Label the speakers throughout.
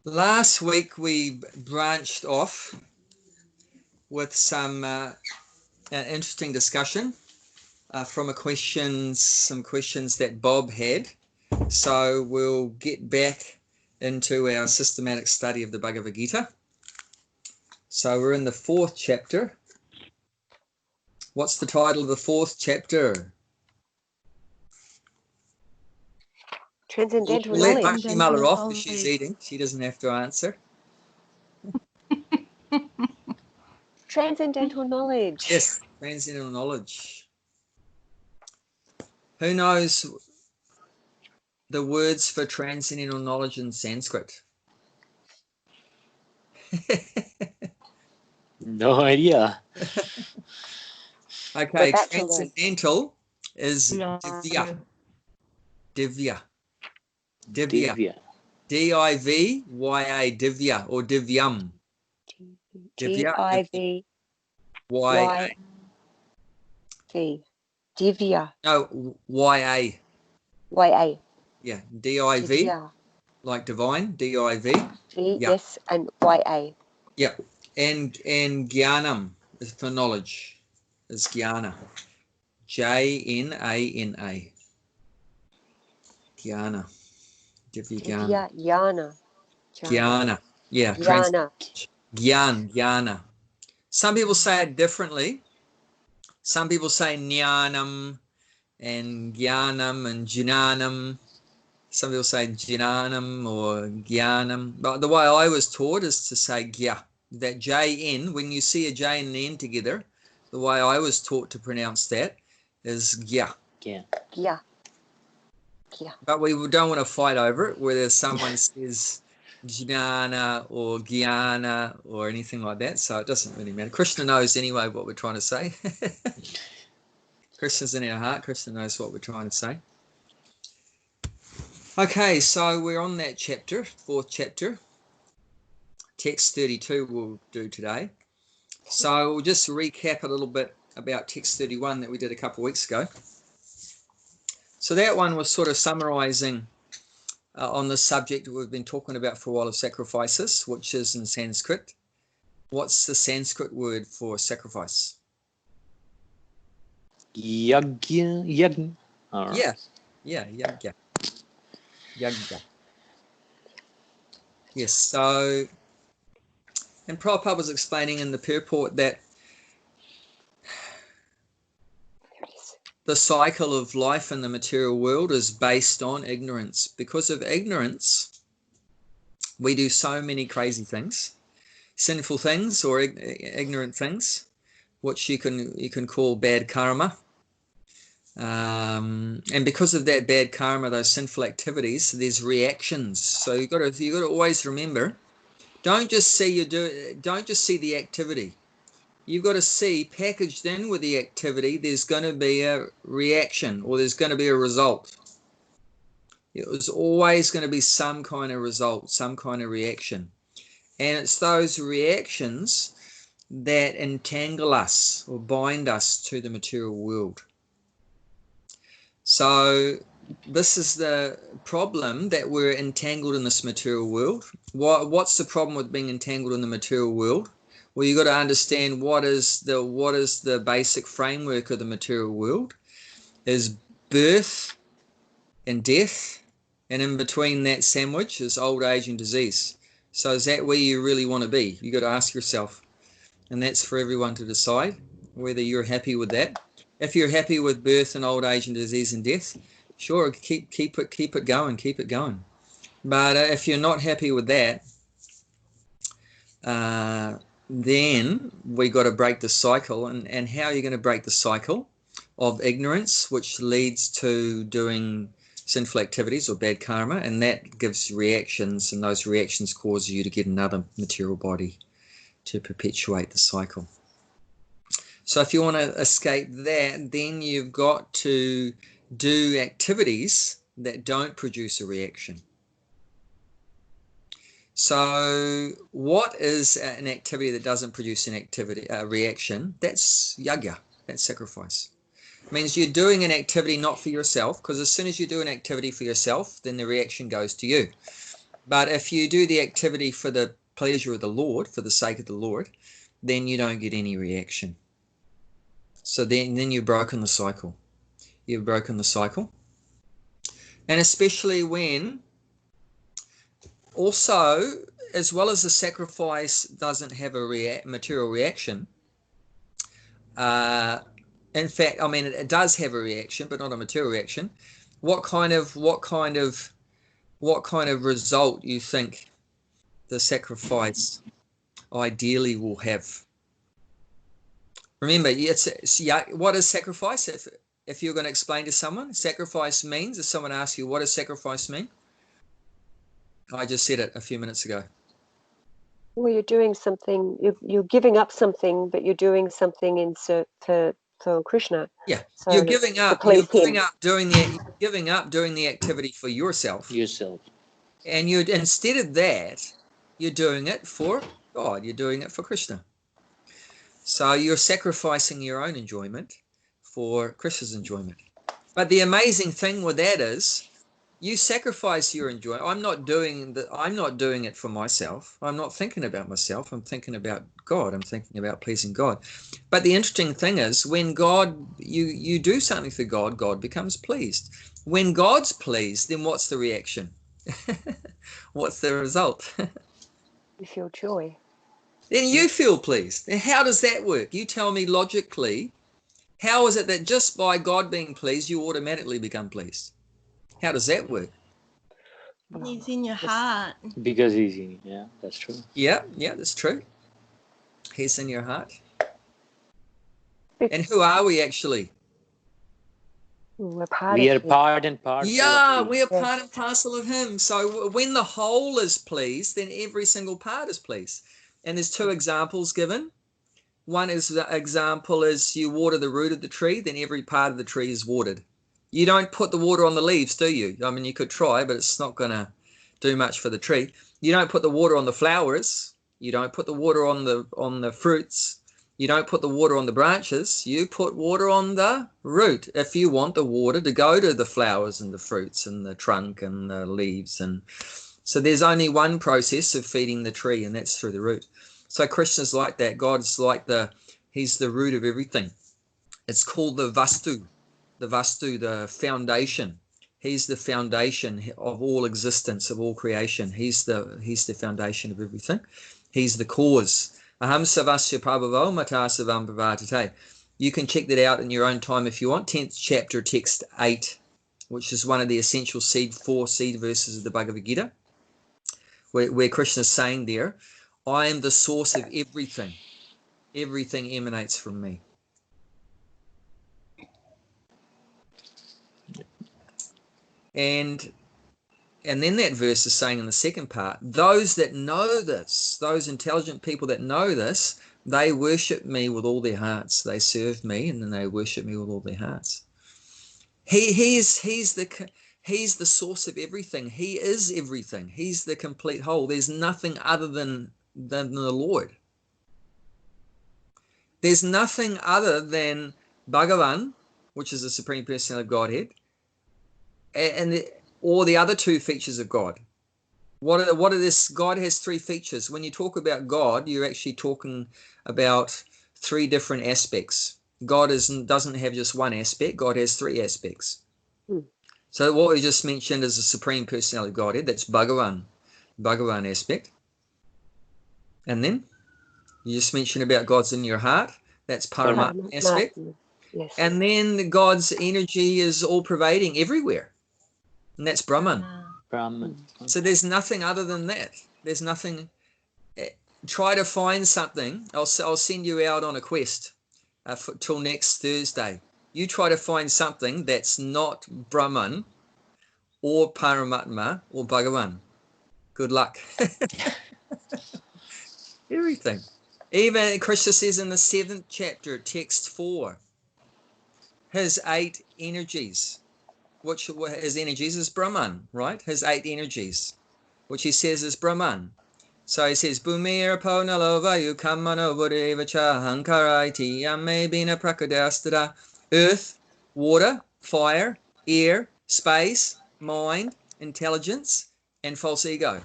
Speaker 1: Last week we branched off with some interesting discussion from some questions that Bob had. So we'll get back into our systematic study of the Bhagavad Gita. So we're in the 4th chapter. What's the title of the 4th chapter?
Speaker 2: Transcendental
Speaker 1: Let
Speaker 2: knowledge.
Speaker 1: Bhakti Mala off because she's eating. She doesn't have to answer.
Speaker 2: Transcendental knowledge.
Speaker 1: Yes, transcendental knowledge. Who knows the words for transcendental knowledge in Sanskrit?
Speaker 3: No idea.
Speaker 1: Okay,
Speaker 2: We're about to learn.
Speaker 1: transcendental is divya. Divya. Divya.
Speaker 3: Divya.
Speaker 1: D-I-V-Y-A, divya, or divyam.
Speaker 2: G-I-V-Y-A. Divya.
Speaker 1: No, Y-A.
Speaker 2: Y-A.
Speaker 1: Yeah, D-I-V,
Speaker 2: Divya.
Speaker 1: like divine, D-I-V.
Speaker 2: V,
Speaker 1: Yeah.
Speaker 2: yes, and Y-A.
Speaker 1: Yeah, and jnanam is for knowledge, is jnana. J-N-A-N-A. Jnana.
Speaker 2: Divya, Jnana.
Speaker 1: Jnana. Yeah.
Speaker 2: Jnana.
Speaker 1: Jnana. Some people say it differently. Some people say jnanam and jnanam and jnanam. Some people say jnanam or jnanam. But the way I was taught is to say gya. That J-N, when you see a J and an N together, the way I was taught to pronounce that is gya.
Speaker 3: Yeah.
Speaker 2: Gya. Gya.
Speaker 1: But we don't want to fight over it, whether someone says jnana or gyana or anything like that. So it doesn't really matter. Krishna knows anyway what we're trying to say. Krishna's in our heart. Krishna knows what we're trying to say. Okay, so we're on that chapter, 4th chapter. Text 32 we'll do today. So we'll just recap a little bit about text 31 that we did a couple of weeks ago. So that one was sort of summarizing on the subject we've been talking about for a while of sacrifices, which is in Sanskrit. What's the Sanskrit word for sacrifice?
Speaker 3: Yagya. Yagya. All right.
Speaker 1: Yeah, yagya. Yagya. Yes, so, and Prabhupada was explaining in the purport that the cycle of life in the material world is based on ignorance. Because of ignorance, we do so many crazy things, sinful things or ignorant things, which you can call bad karma. And because of that bad karma, those sinful activities, there's reactions. So you've got to always remember, don't just see the activity. You've got to see, packaged in with the activity, there's going to be a reaction or there's going to be a result. There's always going to be some kind of result, some kind of reaction. And it's those reactions that entangle us or bind us to the material world. So this is the problem, that we're entangled in this material world. What's the problem with being entangled in the material world? Well, you've got to understand what is the basic framework of the material world is birth and death, and in between that sandwich is old age and disease. So is that where you really want to be? You've got to ask yourself, and that's for everyone to decide whether you're happy with that. If you're happy with birth and old age and disease and death, sure, keep it going. But if you're not happy with that, then we got to break the cycle. And how are you going to break the cycle of ignorance, which leads to doing sinful activities or bad karma, and that gives reactions, and those reactions cause you to get another material body to perpetuate the cycle. So if you want to escape that, then you've got to do activities that don't produce a reaction. So what is an activity that doesn't produce a reaction? That's yagya, that's sacrifice. It means you're doing an activity not for yourself, because as soon as you do an activity for yourself, then the reaction goes to you. But if you do the activity for the pleasure of the Lord, for the sake of the Lord, then you don't get any reaction. So then you've broken the cycle. You've broken the cycle. And especially when also, as well as the sacrifice doesn't have a material reaction, in fact, I mean, it does have a reaction, but not a material reaction. What kind of result you think the sacrifice ideally will have? Remember, what is sacrifice? If you're going to explain to someone, sacrifice means, if someone asks you, what does sacrifice mean? I just said it a few minutes ago.
Speaker 2: Well, you're doing something, you're giving up something, but you're doing something for Krishna.
Speaker 1: Yeah,
Speaker 2: so
Speaker 1: you're giving up doing the activity for yourself. And instead of that, you're doing it for God. You're doing it for Krishna. So you're sacrificing your own enjoyment for Krishna's enjoyment. But the amazing thing with that is, you sacrifice your enjoyment. I'm not doing it for myself. I'm not thinking about myself. I'm thinking about God. I'm thinking about pleasing God. But the interesting thing is, when you do something for God, God becomes pleased. When God's pleased, then what's the reaction? What's the result?
Speaker 2: You feel joy.
Speaker 1: Then you feel pleased. And how does that work? You tell me logically, how is it that just by God being pleased, you automatically become pleased? How does that work?
Speaker 4: He's in your heart.
Speaker 3: Because he's in, yeah, that's true.
Speaker 1: Yeah, that's true. He's in your heart. And who are we actually?
Speaker 2: We are
Speaker 3: part and parcel.
Speaker 1: Yeah, we are part and parcel of him. So when the whole is pleased, then every single part is pleased. And there's two examples given. One example is you water the root of the tree, then every part of the tree is watered. You don't put the water on the leaves, do you? I mean, you could try, but it's not going to do much for the tree. You don't put the water on the flowers. You don't put the water on the fruits. You don't put the water on the branches. You put water on the root if you want the water to go to the flowers and the fruits and the trunk and the leaves. And so there's only one process of feeding the tree, and that's through the root. So Krishna's like that. God's like he's the root of everything. It's called the Vastu. The Vastu, the foundation. He's the foundation of all existence, of all creation. He's the foundation of everything. He's the cause. Aham savasya prabhavo matasavam bhavatate. You can check that out in your own time if you want. 10th chapter, text 8, which is one of the essential four seed verses of the Bhagavad Gita, where Krishna is saying there, I am the source of everything. Everything emanates from me. And then that verse is saying in the second part, those that know this, those intelligent people that know this, they worship me with all their hearts. They serve me, and then they worship me with all their hearts. He's the source of everything. He is everything. He's the complete whole. There's nothing other than the Lord. There's nothing other than Bhagavan, which is the Supreme Personality of Godhead, or the other two features of God. What are this? God has three features. When you talk about God, you're actually talking about three different aspects. God doesn't have just one aspect. God has three aspects. So what we just mentioned is the Supreme Personality of Godhead. That's Bhagavan aspect. And then you just mentioned about God's in your heart. That's Paramatma aspect.
Speaker 2: Yes.
Speaker 1: And then God's energy is all pervading everywhere. And that's Brahman. So there's nothing other than that. There's nothing. Try to find something. I'll send you out on a quest till next Thursday. You try to find something that's not Brahman or Paramatma or Bhagavan. Good luck. Everything. Even Krishna says in the 7th chapter, text 4, his 8 energies. Which his energies is Brahman, right? His 8 energies, which he says is Brahman. So he says, Bhumir Ponalovayu Kamano Buddhevacha Hankaraiti Yame Bina Prakadastada. Earth, water, fire, air, space, mind, intelligence, and false ego.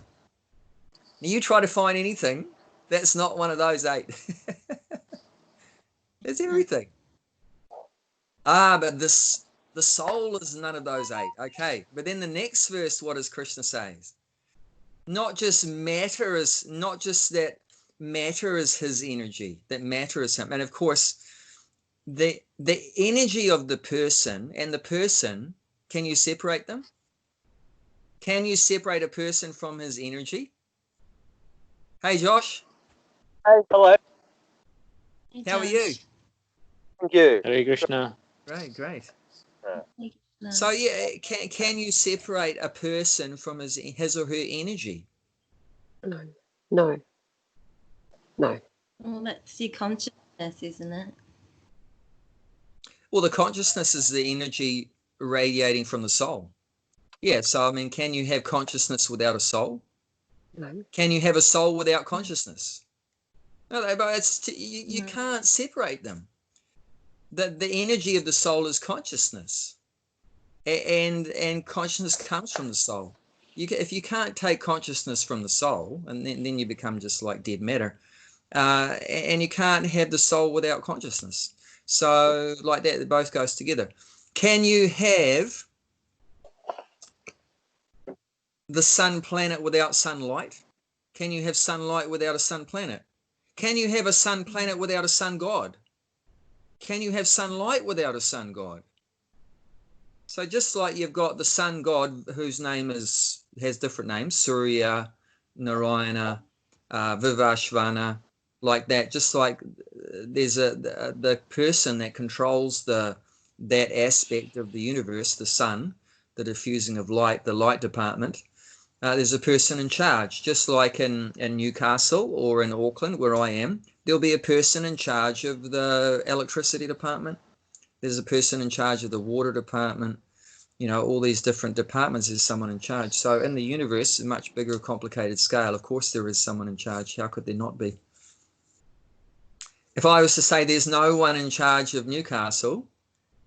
Speaker 1: You try to find anything that's not one of those 8. It's everything. But the soul is none of those 8. Okay, but then the next verse, what does Krishna say? Not just that matter is his energy, that matter is him. And of course, the energy of the person and the person, can you separate them? Can you separate a person from his energy? Hey, Josh.
Speaker 5: Hey, hello.
Speaker 4: Hey,
Speaker 1: How are you?
Speaker 4: Josh.
Speaker 5: Thank you.
Speaker 3: Hare Krishna.
Speaker 1: Great.
Speaker 4: Hey, Krishna.
Speaker 1: So yeah, can you separate a person from his or her energy?
Speaker 2: No.
Speaker 4: Well, that's your consciousness, isn't it?
Speaker 1: Well, the consciousness is the energy radiating from the soul. Yeah, so I mean, can you have consciousness without a soul?
Speaker 2: No.
Speaker 1: Can you have a soul without consciousness? No, but you
Speaker 4: No.
Speaker 1: can't separate them. The energy of the soul is consciousness, and consciousness comes from the soul. If you can't take consciousness from the soul, and then you become just like dead matter, and you can't have the soul without consciousness. So like that, it both goes together. Can you have the sun planet without sunlight? Can you have sunlight without a sun planet? Can you have a sun planet without a sun god? Can you have sunlight without a sun god? So just like you've got the sun god whose name has different names, Surya, Narayana, Vivashvana, like that, just like there's the person that controls that aspect of the universe, the sun, the diffusing of light, the light department. There's a person in charge, just like in Newcastle or in Auckland, where I am. There'll be a person in charge of the electricity department. There's a person in charge of the water department. All these different departments, there's someone in charge. So in the universe, a much bigger, complicated scale, of course there is someone in charge. How could there not be? If I was to say there's no one in charge of Newcastle,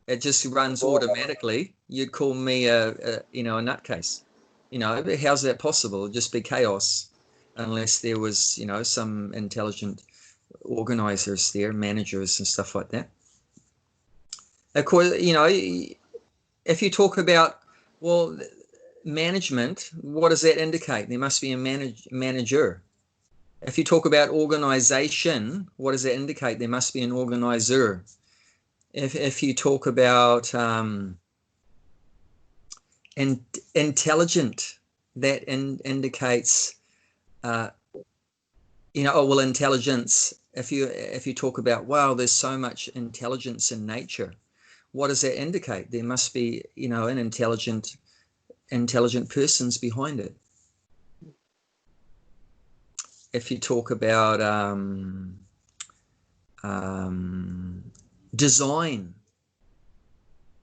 Speaker 1: it just runs automatically, you'd call me a nutcase. How's that possible? It'd just be chaos unless there was, some intelligent organizers there, managers and stuff like that. Of course, if you talk about, well, management, what does that indicate? There must be a manager. If you talk about organization, what does that indicate? There must be an organizer. If you talk about intelligent, that indicates, intelligence. If you talk about, wow, there's so much intelligence in nature, what does that indicate? There must be, an intelligent persons behind it. If you talk about design,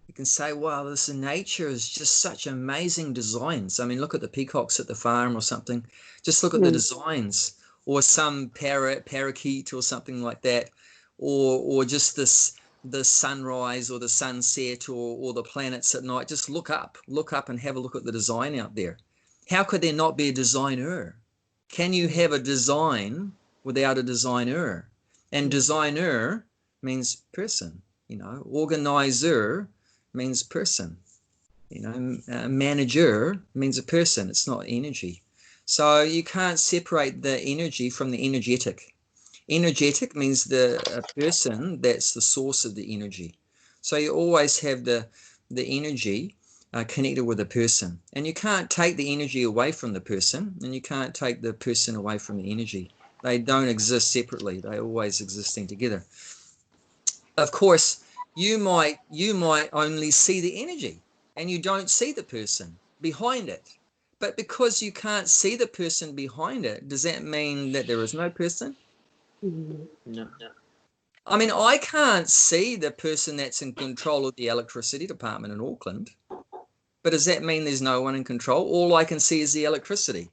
Speaker 1: you can say, wow, this nature is just such amazing designs. I mean, look at the peacocks at the farm or something. Just look at the designs, or some parakeet or something like that, or just the sunrise or the sunset or the planets at night. Just look up and have a look at the design out there. How could there not be a designer? Can you have a design without a designer? And designer means person, organizer means person, manager means a person. It's not energy. So you can't separate the energy from the energetic. Energetic means a person that's the source of the energy. So you always have the energy connected with a person, and you can't take the energy away from the person, and you can't take the person away from the energy. They don't exist separately. They're always existing together. Of course, you might only see the energy and you don't see the person behind it. But because you can't see the person behind it, does that mean that there is no person?
Speaker 3: No.
Speaker 1: I mean, I can't see the person that's in control of the electricity department in Auckland. But does that mean there's no one in control? All I can see is the electricity.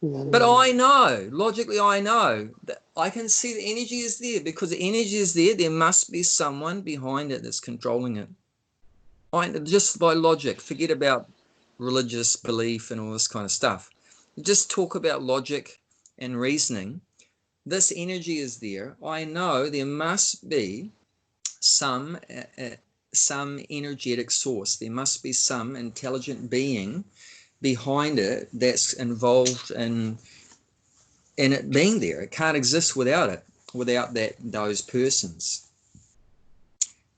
Speaker 1: But I know, logically I know, that I can see the energy is there. Because the energy is there, there must be someone behind it that's controlling it. Just by logic, forget about religious belief and all this kind of stuff. just talk about logic and reasoning. This energy is there. I know there must be some energetic source. There must be some intelligent being behind it that's involved in it being there. It can't exist without it, without those persons.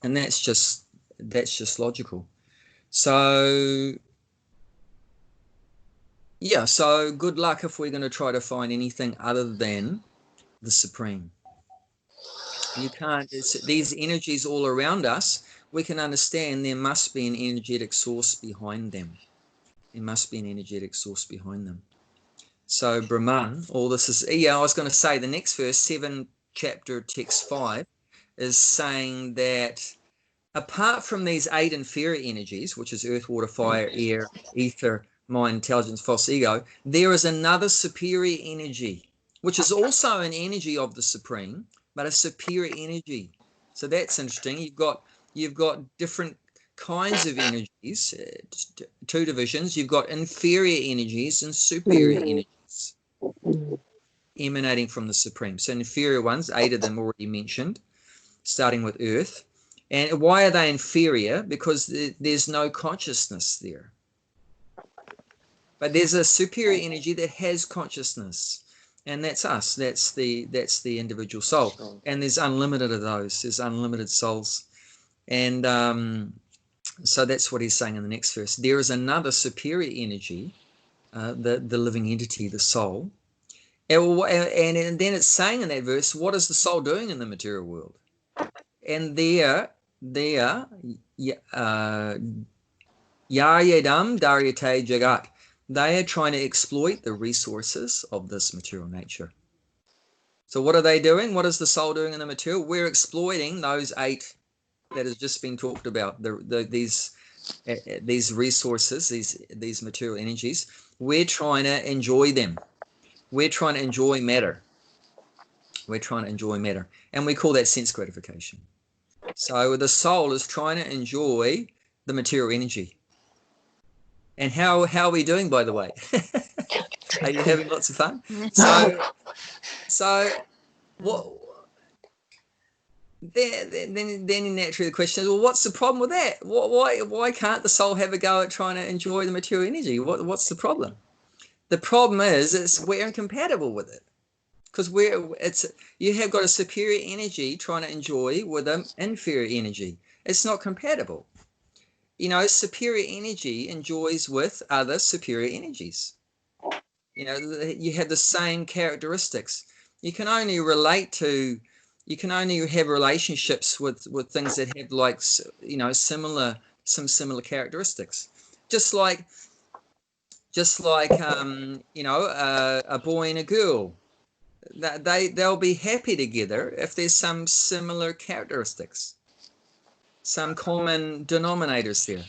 Speaker 1: And that's just logical. So yeah, so good luck if we're going to try to find anything other than the Supreme. You can't, these energies all around us, we can understand there must be an energetic source behind them. There must be an energetic source behind them. So Brahman, all this is, yeah, I was going to say the next verse, 7 chapter text 5, is saying that apart from these 8 inferior energies, which is earth, water, fire, air, ether, mind, intelligence, false ego, there is another superior energy, which is also an energy of the Supreme, but a superior energy. So that's interesting. You've got different kinds of energies, 2 divisions. You've got inferior energies and superior energies emanating from the Supreme. So inferior ones, 8 of them already mentioned, starting with earth. And why are they inferior? Because there's no consciousness there. But there's a superior energy that has consciousness, and that's us. That's the individual soul. And there's unlimited of those. There's unlimited souls. And so that's what he's saying in the next verse. There is another superior energy, the living entity, the soul. And then it's saying in that verse, what is the soul doing in the material world? And yayadam daryate jagat. They are trying to exploit the resources of this material nature. So what are they doing? What is the soul doing in the material? We're exploiting those 8 that has just been talked about. These resources, these material energies. We're trying to enjoy them. We're trying to enjoy matter. We're trying to enjoy matter, and we call that sense gratification. So the soul is trying to enjoy the material energy. And how are we doing, by the way? Are you having lots of fun? So what? Then naturally the question is, well, what's the problem with that? Why can't the soul have a go at trying to enjoy the material energy? What's the problem? The problem is we're incompatible with it, because you have got a superior energy trying to enjoy with an inferior energy. It's not compatible. Superior energy enjoys with other superior energies. You have the same characteristics. You can only have relationships with things that have similar characteristics. Just like a boy and a girl, they'll be happy together if there's some similar characteristics, some common denominators there.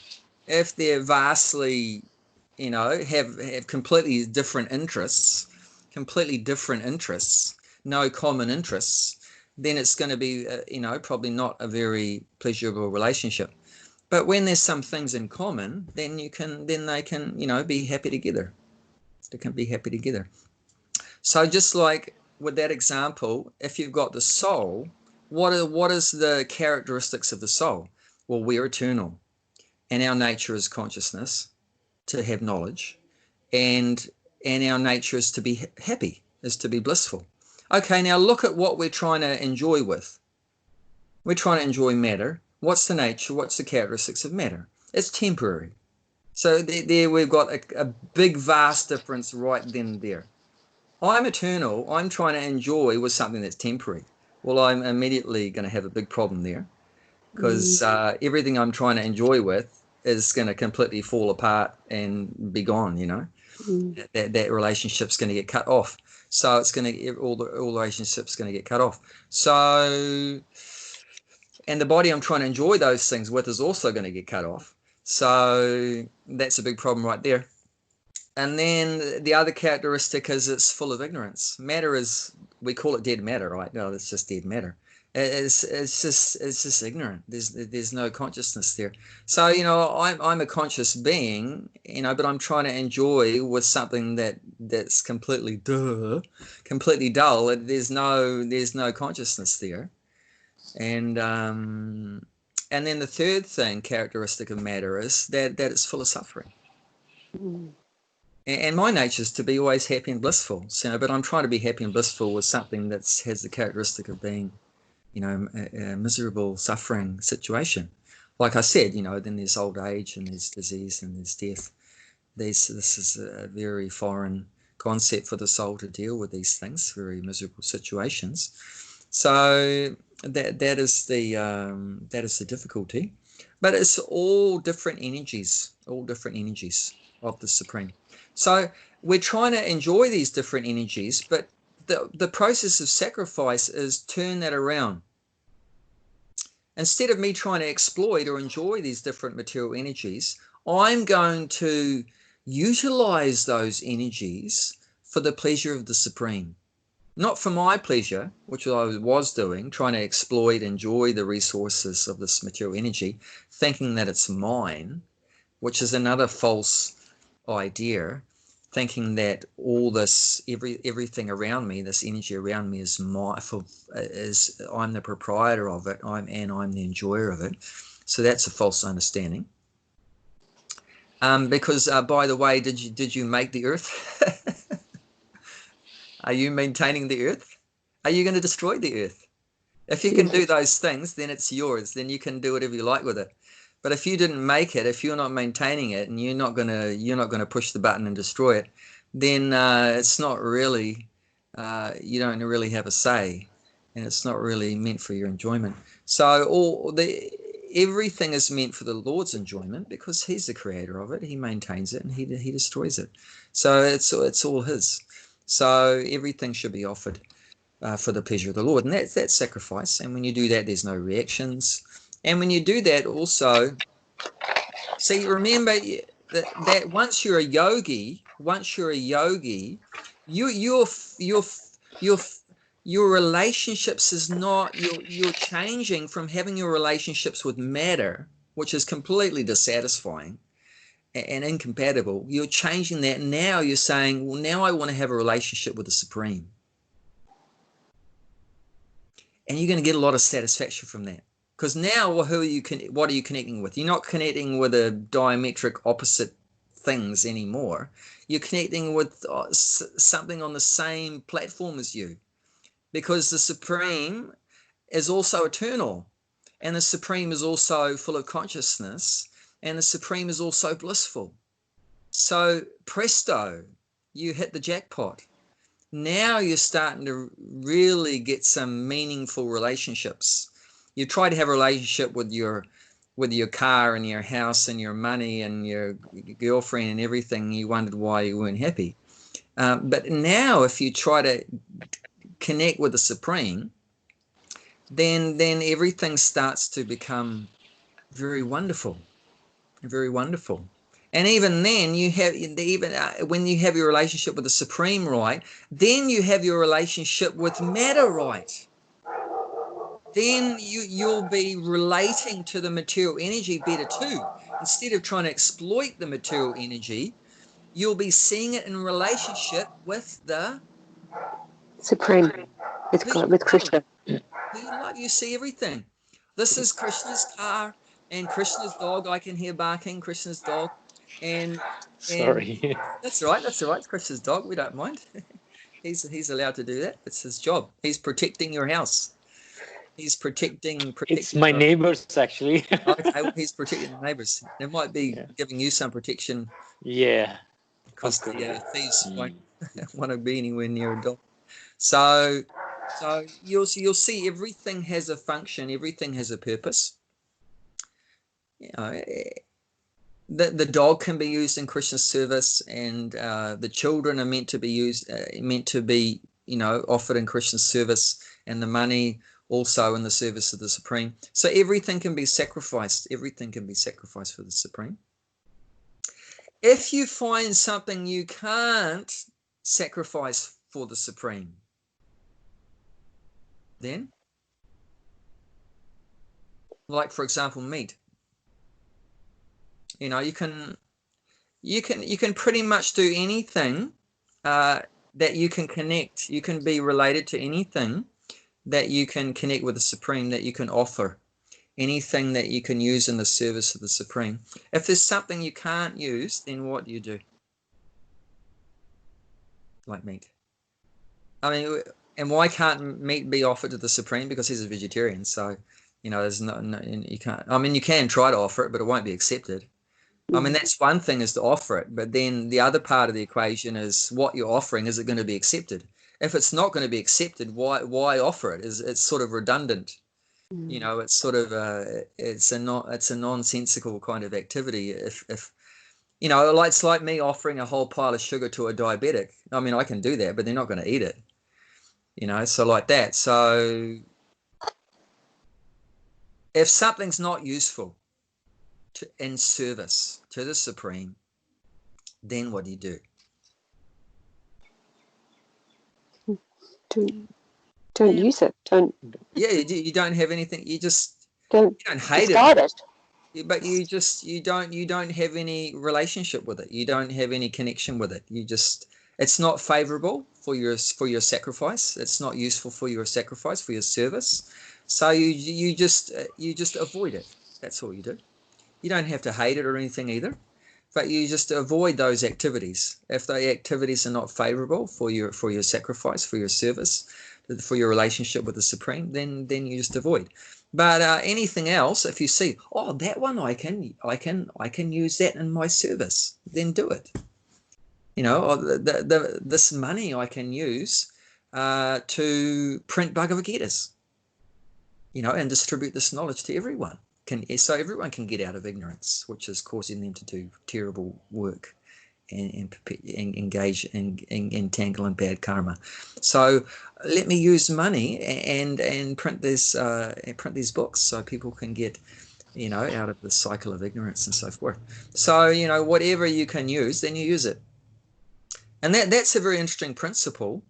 Speaker 1: If they're vastly, have completely different interests, no common interests, then it's going to be, probably not a very pleasurable relationship. But when there's some things in common, then they can, be happy together. They can be happy together. So just like with that example, if you've got the soul, what is the characteristics of the soul? Well, we're eternal, and our nature is consciousness, to have knowledge, and our nature is to be happy, is to be blissful. Okay, now look at what we're trying to enjoy with. We're trying to enjoy matter. What's the nature? What's the characteristics of matter? It's temporary. So there we've got a big, vast difference right then and there. I'm eternal. I'm trying to enjoy with something that's temporary. Well, I'm immediately going to have a big problem there, because everything I'm trying to enjoy with is going to completely fall apart and be gone. That relationship's going to get cut off. So it's going to all relationships going to get cut off. So, and the body I'm trying to enjoy those things with is also going to get cut off. So that's a big problem right there. And then the other characteristic is it's full of ignorance. Matter is, we call it dead matter, right? No, it's just dead matter. It's just ignorant. There's no consciousness there. So I'm a conscious being, but I'm trying to enjoy with something that's completely dull. There's no consciousness there. And then the third thing, characteristic of matter, is that it's full of suffering. And my nature is to be always happy and blissful. But I'm trying to be happy and blissful with something that has the characteristic of being, a miserable, suffering situation. Like I said, then there's old age and there's disease and there's death. This is a very foreign concept for the soul to deal with these things, very miserable situations. So that is the difficulty. But it's all different energies of the Supreme. So we're trying to enjoy these different energies, but the process of sacrifice is turn that around. Instead of me trying to exploit or enjoy these different material energies, I'm going to utilize those energies for the pleasure of the Supreme. Not for my pleasure, which I was doing, trying to exploit, enjoy the resources of this material energy, thinking that it's mine, which is another false idea, thinking that all this, everything around me, this energy around me is I'm the proprietor of it, I'm the enjoyer of it. So that's a false understanding. Because by the way, did you make the earth? Are you maintaining the earth? Are you going to destroy the earth? If you can do those things, then it's yours. Then you can do whatever you like with it. But if you didn't make it, if you're not maintaining it, and you're not gonna push the button and destroy it, then it's not really. You don't really have a say, and it's not really meant for your enjoyment. So everything is meant for the Lord's enjoyment because He's the creator of it. He maintains it and He destroys it. So it's all His. So everything should be offered for the pleasure of the Lord, and that's sacrifice. And when you do that, there's no reactions. And when you do that, also, see, remember that once you're a yogi, your relationships is not you're changing from having your relationships with matter, which is completely dissatisfying and incompatible. You're changing that. Now you're saying, well, now I want to have a relationship with the Supreme, and you're going to get a lot of satisfaction from that. Because now, what are you connecting with? You're not connecting with a diametric opposite things anymore. You're connecting with something on the same platform as you, because the Supreme is also eternal, and the Supreme is also full of consciousness, and the Supreme is also blissful. So presto, you hit the jackpot. Now you're starting to really get some meaningful relationships. You try to have a relationship with your car and your house and your money and your girlfriend and everything. You wondered why you weren't happy. But now if you try to connect with the Supreme, then everything starts to become very wonderful, very wonderful. And even then, when you have your relationship with the Supreme right, then you have your relationship with matter right. Then you'll be relating to the material energy better too. Instead of trying to exploit the material energy, you'll be seeing it in relationship with the
Speaker 2: Supreme, with Krishna.
Speaker 1: Who you love. You see everything. This is Krishna's car and Krishna's dog. I can hear barking. Krishna's dog, and
Speaker 3: Sorry.
Speaker 1: that's right. That's all right. It's Krishna's dog. We don't mind. He's allowed to do that. It's his job. He's protecting your house. He's protecting.
Speaker 3: It's my neighbors, actually.
Speaker 1: Okay, well, he's protecting the neighbors. They might be giving you some protection.
Speaker 3: Yeah.
Speaker 1: Because the thieves won't want to be anywhere near a dog. So you'll see everything has a function. Everything has a purpose. The dog can be used in Krishna's service, and the children are meant to be offered in Krishna's service, and the money also in the service of the Supreme. So everything can be sacrificed. Everything can be sacrificed for the Supreme. If you find something you can't sacrifice for the Supreme, then like for example, meat. You know, you can pretty much do anything that you can connect. You can be related to anything that you can connect with the Supreme, that you can offer, anything that you can use in the service of the Supreme. If there's something you can't use, then what do you do? Like meat. I mean, and why can't meat be offered to the Supreme? Because he's a vegetarian. So, you know, there's no you can't. I mean, you can try to offer it, but it won't be accepted. I mean, that's one thing, is to offer it. But then the other part of the equation is what you're offering. Is it going to be accepted? If it's not going to be accepted, why offer it? It's sort of redundant. You know, it's sort of it's a nonsensical kind of activity. If you know, it's like me offering a whole pile of sugar to a diabetic. I mean, I can do that, but they're not going to eat it. You know, so like that. So if something's not useful in service to the Supreme, then what do you do?
Speaker 2: Don't use it. Don't.
Speaker 1: Yeah, you don't have anything. You
Speaker 2: Don't
Speaker 1: hate
Speaker 2: discard it.
Speaker 1: but you don't have any relationship with it. You don't have any connection with it. It's not favorable for your sacrifice. It's not useful for your sacrifice, for your service. So you just avoid it. That's all you do. You don't have to hate it or anything either, but you just avoid those activities. If the activities are not favorable for your sacrifice, for your service, for your relationship with the Supreme, then you just avoid. But anything else, if you see, oh, that one I can use that in my service, then do it. You know, this money I can use to print Bhagavad Gitas, you know, and distribute this knowledge to everyone. So everyone can get out of ignorance, which is causing them to do terrible work and engage and entangle in bad karma. So let me use money and print these books so people can get, you know, out of the cycle of ignorance and so forth. So, you know, whatever you can use, then you use it. And that's a very interesting principle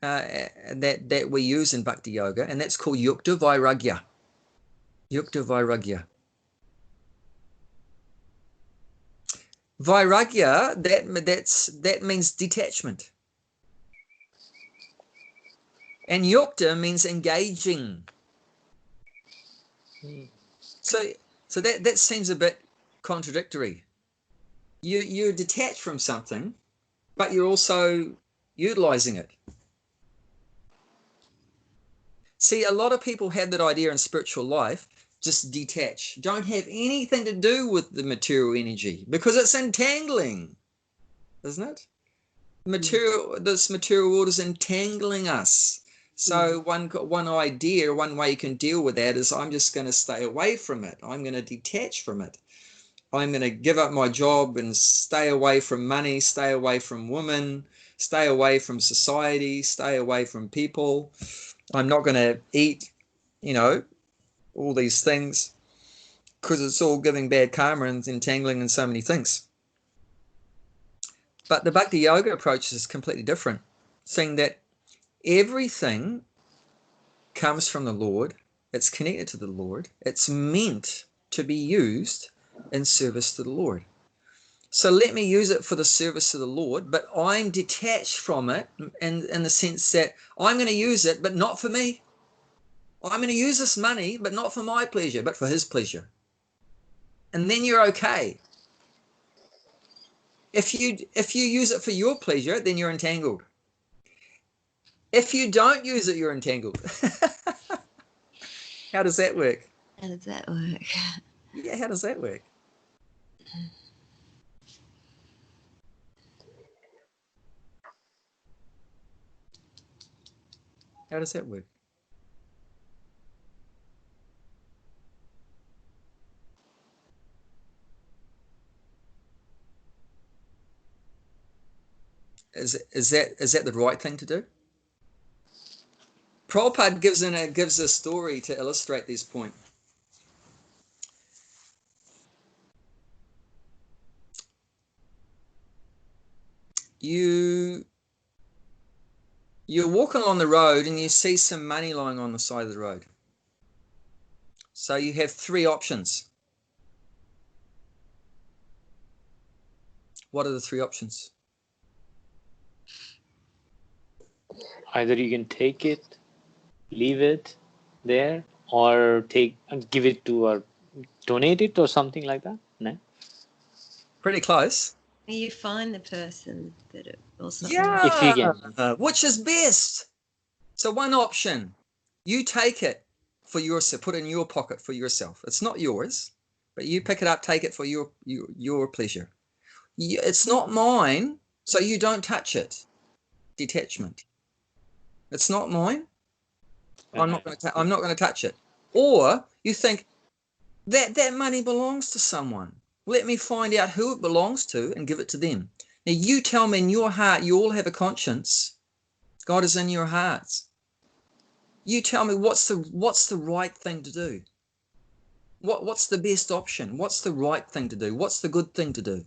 Speaker 1: that we use in Bhakti Yoga, and that's called Yukta Vairagya. Yukta Vairagya. Vairagya, that means detachment. And yukta means engaging. So that seems a bit contradictory. You're detached from something, but you're also utilizing it. See, a lot of people have that idea in spiritual life, just detach. Don't have anything to do with the material energy because it's entangling, isn't it? This material world is entangling us. So one idea, one way you can deal with that is I'm just going to stay away from it. I'm going to detach from it. I'm going to give up my job and stay away from money, stay away from women, stay away from society, stay away from people. I'm not going to eat, you know, all these things because it's all giving bad karma and entangling in so many things. But the Bhakti Yoga approach is completely different, saying that everything comes from the Lord, it's connected to the Lord, it's meant to be used in service to the Lord. So let me use it for the service of the Lord, but I'm detached from it in the sense that I'm going to use it, but not for me. I'm going to use this money, but not for my pleasure, but for his pleasure. And then you're okay. If you use it for your pleasure, then you're entangled. If you don't use it, you're entangled. How does that work?
Speaker 4: How does that work?
Speaker 1: Yeah, how does that work? How does that work? Is that the right thing to do? Prabhupada gives a story to illustrate this point. You're walking along the road and you see some money lying on the side of the road. So you have three options. What are the three options?
Speaker 3: Either you can take it, leave it there, or give it to or donate it or something like that. No?
Speaker 1: Pretty close.
Speaker 4: You find the person that it also.
Speaker 1: Yeah.
Speaker 3: If you can.
Speaker 1: Which is best? So one option, you take it for yourself, put it in your pocket for yourself. It's not yours, but you pick it up, take it for your pleasure. It's not mine, so you don't touch it. Detachment. It's not mine. I'm not going to touch it. Or you think that money belongs to someone. Let me find out who it belongs to and give it to them. Now you tell me in your heart, you all have a conscience. God is in your hearts. You tell me what's the right thing to do. What's the best option? What's the right thing to do? What's the good thing to do?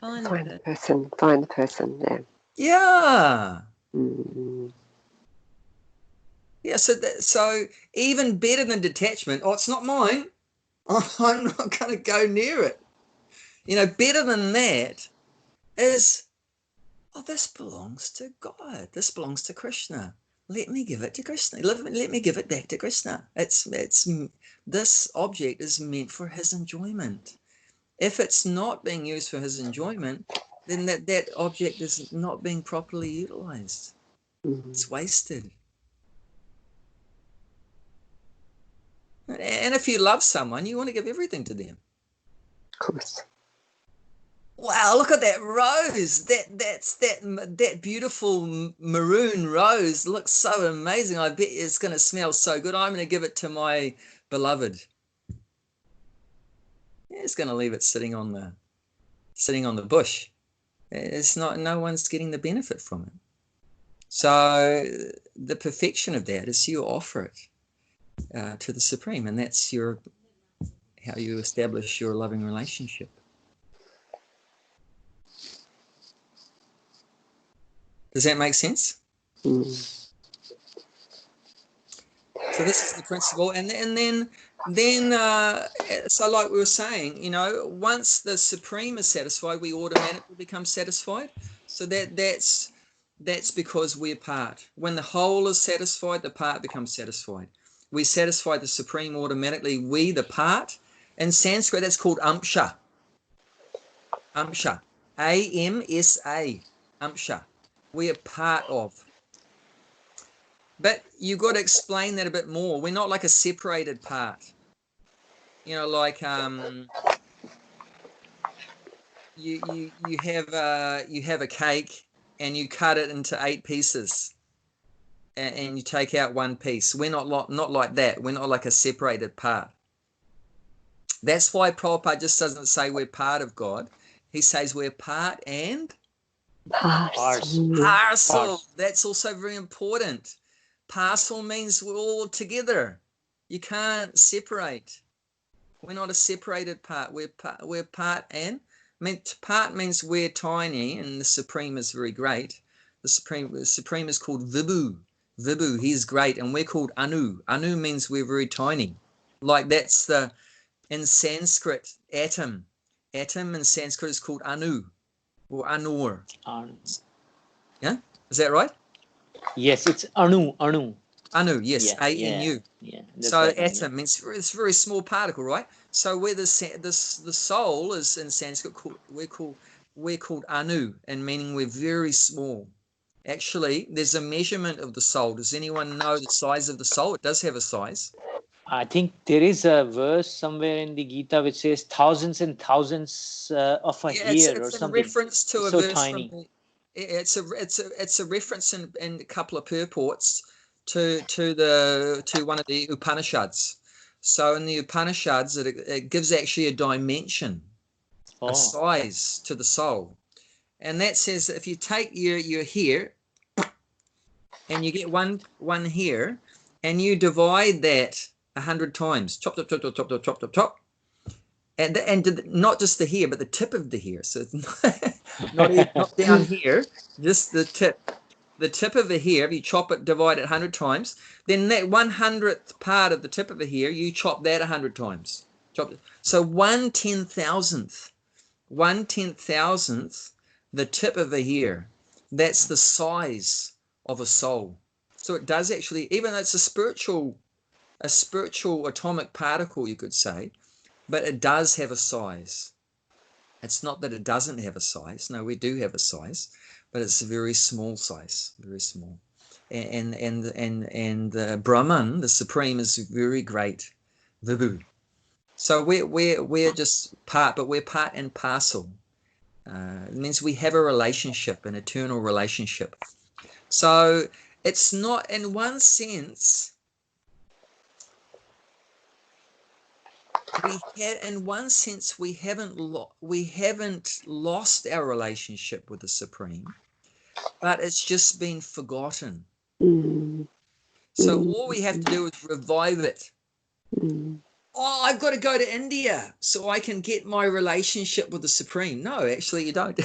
Speaker 2: Find the person. Find the person there.
Speaker 1: Yeah.
Speaker 2: Mm.
Speaker 1: Yeah. So even better than detachment. Oh, it's not mine. I'm not going to go near it. You know, better than that is, oh, this belongs to God. This belongs to Krishna. Let me give it to Krishna. Let me give it back to Krishna. This object is meant for his enjoyment. If it's not being used for his enjoyment, then that object is not being properly utilized.
Speaker 2: Mm.
Speaker 1: It's wasted. And if you love someone, you want to give everything to them.
Speaker 2: Of course.
Speaker 1: Wow, look at that rose. That beautiful maroon rose looks so amazing. I bet it's going to smell so good. I'm going to give it to my beloved. Yeah, it's going to leave it sitting on the bush. It's not, no one's getting the benefit from it. So the perfection of that is you offer it to the Supreme, and that's how you establish your loving relationship. Does that make sense?
Speaker 2: Mm.
Speaker 1: So this is the principle, and then so like we were saying, you know, once the Supreme is satisfied, we automatically become satisfied. So that's because we're part. When the whole is satisfied, the part becomes satisfied. We satisfy the Supreme automatically. We, the part. In Sanskrit, that's called amsha. Amsha. A-M-S-A. Amsha. We are part of. But you've got to explain that a bit more. We're not like a separated part. You know, like you have a cake and you cut it into 8 pieces, and you take out one piece. We're not like that. We're not like a separated part. That's why Prabhupada just doesn't say we're part of God. He says we're part and parcel. That's also very important. Parcel means we're all together. You can't separate. We're not a separated part. We're part and. Part means we're tiny, and the Supreme is very great. The Supreme is called Vibhu. Vibhu, he's great, and we're called Anu. Anu means we're very tiny. Like that's in Sanskrit, atom. Atom in Sanskrit is called Anu or Anur. Yeah, is that right?
Speaker 3: Yes, it's Anu.
Speaker 1: Anu, yes,
Speaker 3: Yeah,
Speaker 1: A-N-U.
Speaker 3: Yeah.
Speaker 1: So atom means it's a very small particle, right? So where the soul is in Sanskrit, we're called Anu, and meaning we're very small. Actually, there's a measurement of the soul. Does anyone know the size of the soul? It does have a size.
Speaker 3: I think there is a verse somewhere in the Gita which says thousands and thousands of a hair or
Speaker 1: It's
Speaker 3: something.
Speaker 1: in reference to
Speaker 3: it's
Speaker 1: a
Speaker 3: so
Speaker 1: verse
Speaker 3: tiny.
Speaker 1: from it's a reference in a couple of purports to one of the Upanishads. So in the Upanishads, it gives actually a dimension, a size to the soul, and that says that if you take your hair and you get one hair and you divide that 100 times, chop, and not just the hair, but the tip of the hair. So it's not down here, just the tip. the tip of a hair, if you chop it, divide it 100 times, then that 100th part of the tip of a hair, you chop that 100 times. So 1/10,000th, the tip of a hair, that's the size of a soul. So it does actually, even though it's a spiritual atomic particle, you could say, but it does have a size. It's not that it doesn't have a size. No, we do have a size, but it's a very small size, very small. And the Brahman, the Supreme, is very great, Vibhu. So we're just part, but we're part and parcel. It means we have a relationship, an eternal relationship. So it's not, in one sense, we haven't lost our relationship with the Supreme, but it's just been forgotten. So all we have to do is revive it. Oh, I've got to go to India so I can get my relationship with the Supreme. No, actually you don't.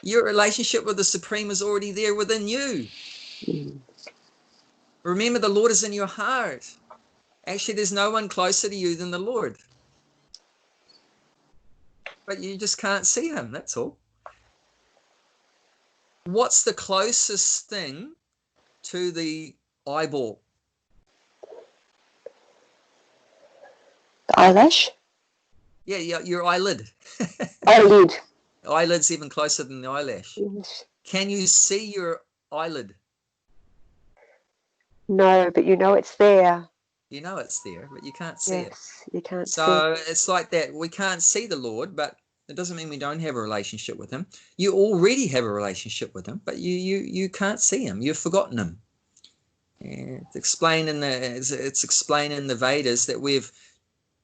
Speaker 1: Your relationship with the Supreme is already there within you. Remember, the Lord is in your heart. Actually, there's no one closer to you than the Lord. But you just can't see him, that's all. What's the closest thing to the eyeball?
Speaker 2: The eyelash?
Speaker 1: Yeah, your eyelid.
Speaker 2: Eyelid.
Speaker 1: Eyelid's even closer than the eyelash.
Speaker 2: Yes.
Speaker 1: Can you see your eyelid?
Speaker 2: No, but you know it's there.
Speaker 1: You know it's there, but you can't see it.
Speaker 2: Yes, you can't see.
Speaker 1: So it's like that. We can't see the Lord, but it doesn't mean we don't have a relationship with him. You already have a relationship with him, but you can't see him. You've forgotten him. Yeah, it's explained in the Vedas that we've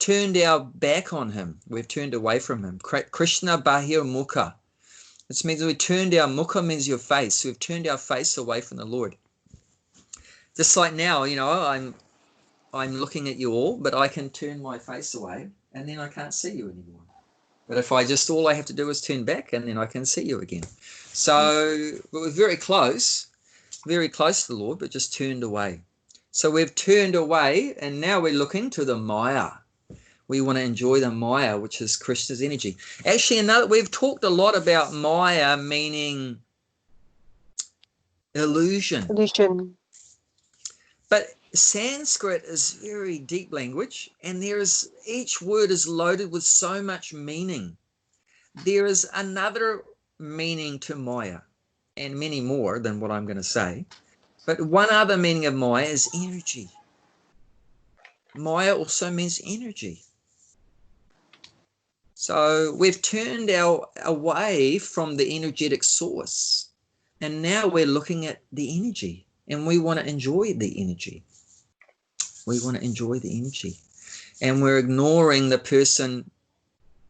Speaker 1: turned our back on him. We've turned away from him. Krishna Bahir Mukha. This means we turned our mukha, means your face. We've turned our face away from the Lord. Just like now, I'm looking at you all, but I can turn my face away and then I can't see you anymore. But if all I have to do is turn back and then I can see you again. So we're very close to the Lord, but just turned away. So we've turned away and now we're looking to the Maya. We want to enjoy the Maya, which is Krishna's energy. Actually, we've talked a lot about Maya meaning illusion.
Speaker 2: Illusion.
Speaker 1: But Sanskrit is very deep language, and each word is loaded with so much meaning. There is another meaning to Maya, and many more than what I'm going to say. But one other meaning of Maya is energy. Maya also means energy. So we've turned away from the energetic source, and now we're looking at the energy, and we want to enjoy the energy. We want to enjoy the energy, and we're ignoring the person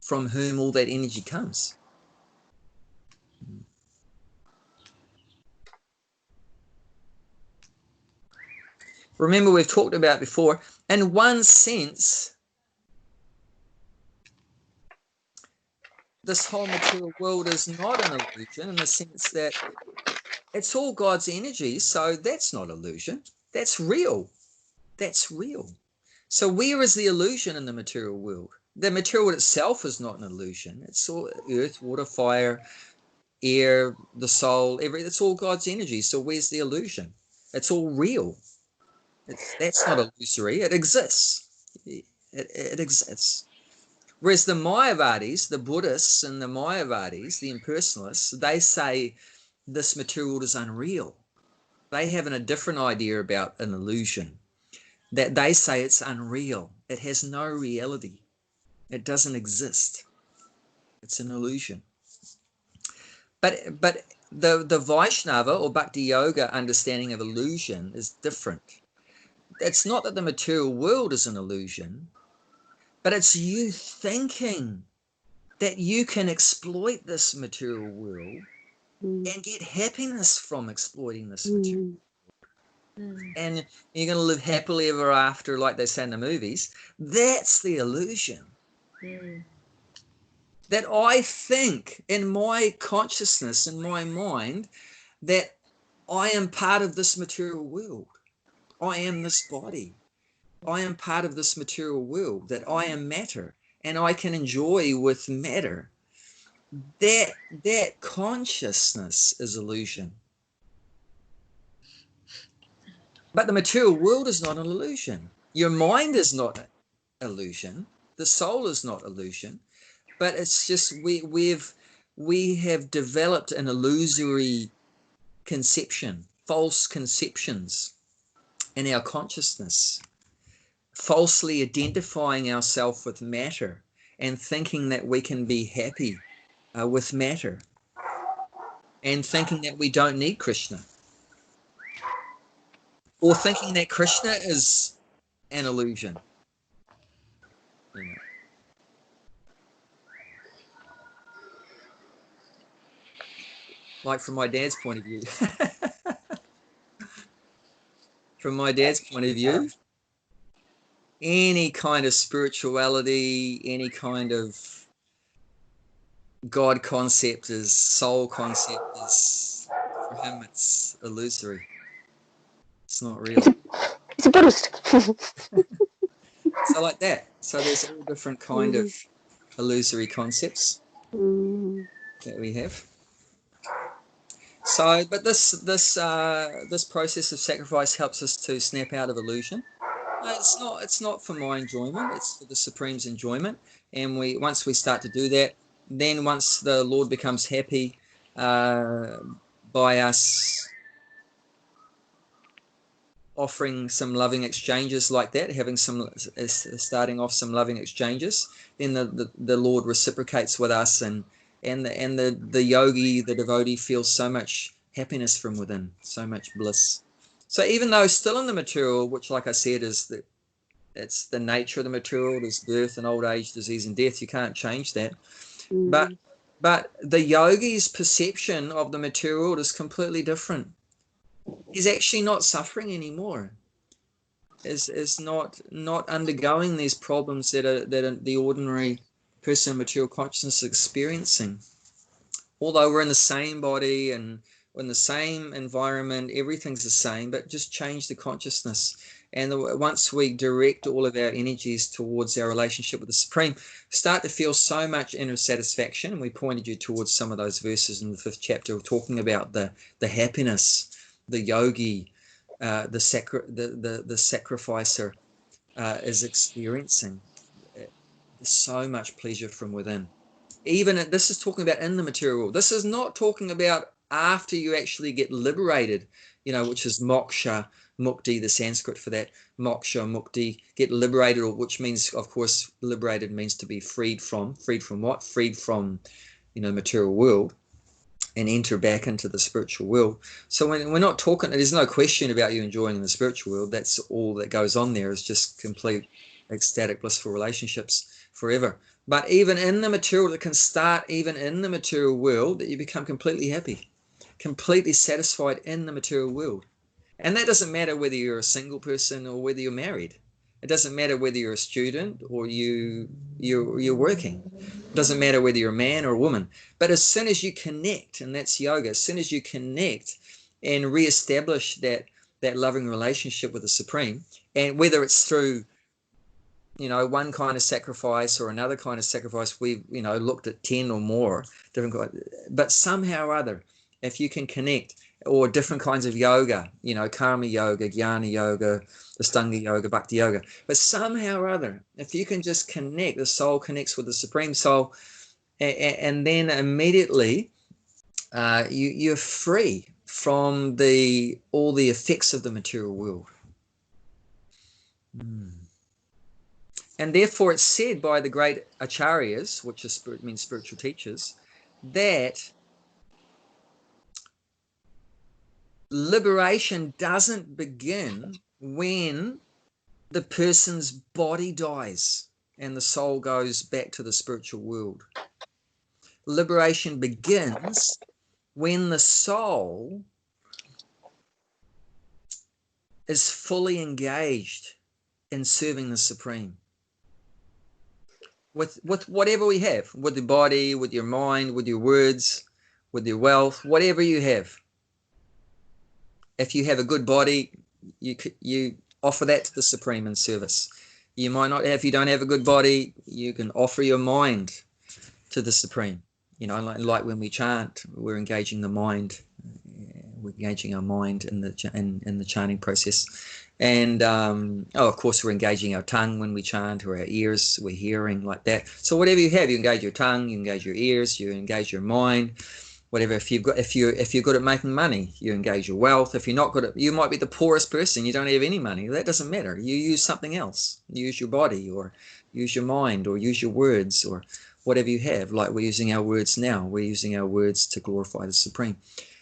Speaker 1: from whom all that energy comes. Remember, we've talked about before, in one sense, this whole material world is not an illusion, in the sense that it's all God's energy, so that's not illusion. That's real. That's real. So where is the illusion in the material world? The material world itself is not an illusion. It's all earth, water, fire, air, the soul, it's all God's energy. So where's the illusion? It's all real. That's not illusory. It exists. It exists. Whereas the Mayavadis, the Buddhists and the Mayavadis, the impersonalists, they say this material world is unreal. They have a different idea about an illusion. That they say it's unreal. It has no reality. It doesn't exist. It's an illusion. But the Vaishnava or Bhakti Yoga understanding of illusion is different. It's not that the material world is an illusion, but it's you thinking that you can exploit this material world and get happiness from exploiting this material world. And you're going to live happily ever after, like they say in the movies. That's the illusion. that I think in my consciousness, in my mind, that I am part of this material world. I am this body. I am part of this material world, that I am matter and I can enjoy with matter. That consciousness is illusion. But the material world is not an illusion. Your mind is not an illusion. The soul is not illusion. But it's just we have developed an illusory conception, false conceptions in our consciousness, falsely identifying ourselves with matter and thinking that we can be happy with matter, and thinking that we don't need Krishna, or thinking that Krishna is an illusion. You know. Like from my dad's point of view. From my dad's point of view, any kind of spirituality, any kind of God concept, is soul concept, is, for him, it's illusory. It's not real.
Speaker 2: It's a Buddhist.
Speaker 1: So like that. So there's all different kind of illusory concepts that we have. So, but this process of sacrifice helps us to snap out of illusion. It's not for my enjoyment. It's for the Supreme's enjoyment. And once we start to do that, then once the Lord becomes happy by us offering some loving exchanges like that, having starting off some loving exchanges, then the Lord reciprocates with us, and the yogi, the devotee, feels so much happiness from within, so much bliss. So even though still in the material, which, like I said, it's the nature of the material, there's birth and old age, disease and death, you can't change that. But the yogi's perception of the material is completely different. He's actually not suffering anymore. Is not undergoing these problems that the ordinary person of material consciousness is experiencing. Although we're in the same body and we're in the same environment, everything's the same, but just change the consciousness. And once we direct all of our energies towards our relationship with the Supreme, start to feel so much inner satisfaction. And we pointed you towards some of those verses in the 5th chapter, talking about the happiness the yogi, the sacrificer is experiencing. So much pleasure from within. Even this is talking about in the material world. This is not talking about after you actually get liberated, which is moksha, mukti, the Sanskrit for that, moksha, mukti, get liberated, or which means, of course, liberated means to be freed from what? Freed from, material world, and enter back into the spiritual world. So when we're not talking, there's no question about you enjoying the spiritual world. That's all that goes on there, is just complete ecstatic, blissful relationships forever. But even in the material, it can start even in the material world, that you become completely happy, completely satisfied in the material world. And that doesn't matter whether you're a single person or whether you're married. It doesn't matter whether you're a student or you're working. It doesn't matter whether you're a man or a woman. But as soon as you connect, and that's yoga, as soon as you connect and reestablish that loving relationship with the Supreme, and whether it's through one kind of sacrifice or another kind of sacrifice, we've looked at 10 or more different kinds, but somehow or other, if you can connect, or different kinds of yoga, karma yoga, jnana yoga, Ashtanga yoga, bhakti yoga, but somehow or other, if you can just connect, the soul connects with the Supreme Soul, and then immediately you're free from all the effects of the material world. And therefore it's said by the great acharyas, which means spiritual teachers, that liberation doesn't begin when the person's body dies and the soul goes back to the spiritual world. Liberation begins when the soul is fully engaged in serving the Supreme. with whatever we have, with the body, with your mind, with your words, with your wealth, whatever you have. If you have a good body, you offer that to the Supreme in service. You might not have, if you don't have a good body, you can offer your mind to the Supreme. You know, like when we chant, we're engaging the mind. We're engaging our mind in the chanting process. And of course, we're engaging our tongue when we chant, or our ears, we're hearing like that. So whatever you have, you engage your tongue, you engage your ears, you engage your mind. Whatever. If you're good at making money, you engage your wealth. If you're not good at, you might be the poorest person, you don't have any money. That doesn't matter. You use something else. You use your body, or use your mind, or use your words, or whatever you have. Like we're using our words now. We're using our words to glorify the Supreme.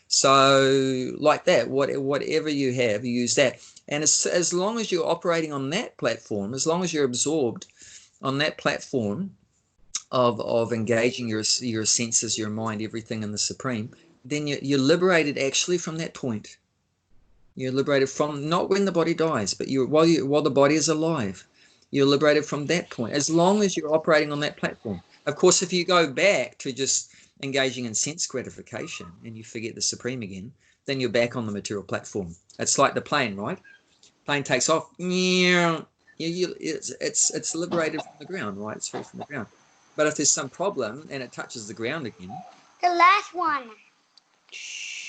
Speaker 1: So like that, whatever you have, you use that. And as long as you're operating on that platform, as long as you're absorbed on that platform of engaging your senses, your mind, everything in the Supreme, then you're liberated actually from that point. You're liberated from, not when the body dies, but while the body is alive. You're liberated from that point, as long as you're operating on that platform. Of course, if you go back to just engaging in sense gratification and you forget the Supreme again, then you're back on the material platform. It's like the plane, right? Plane takes off. It's liberated from the ground, right? It's free from the ground. But if there's some problem and it touches the ground again,
Speaker 6: the last one,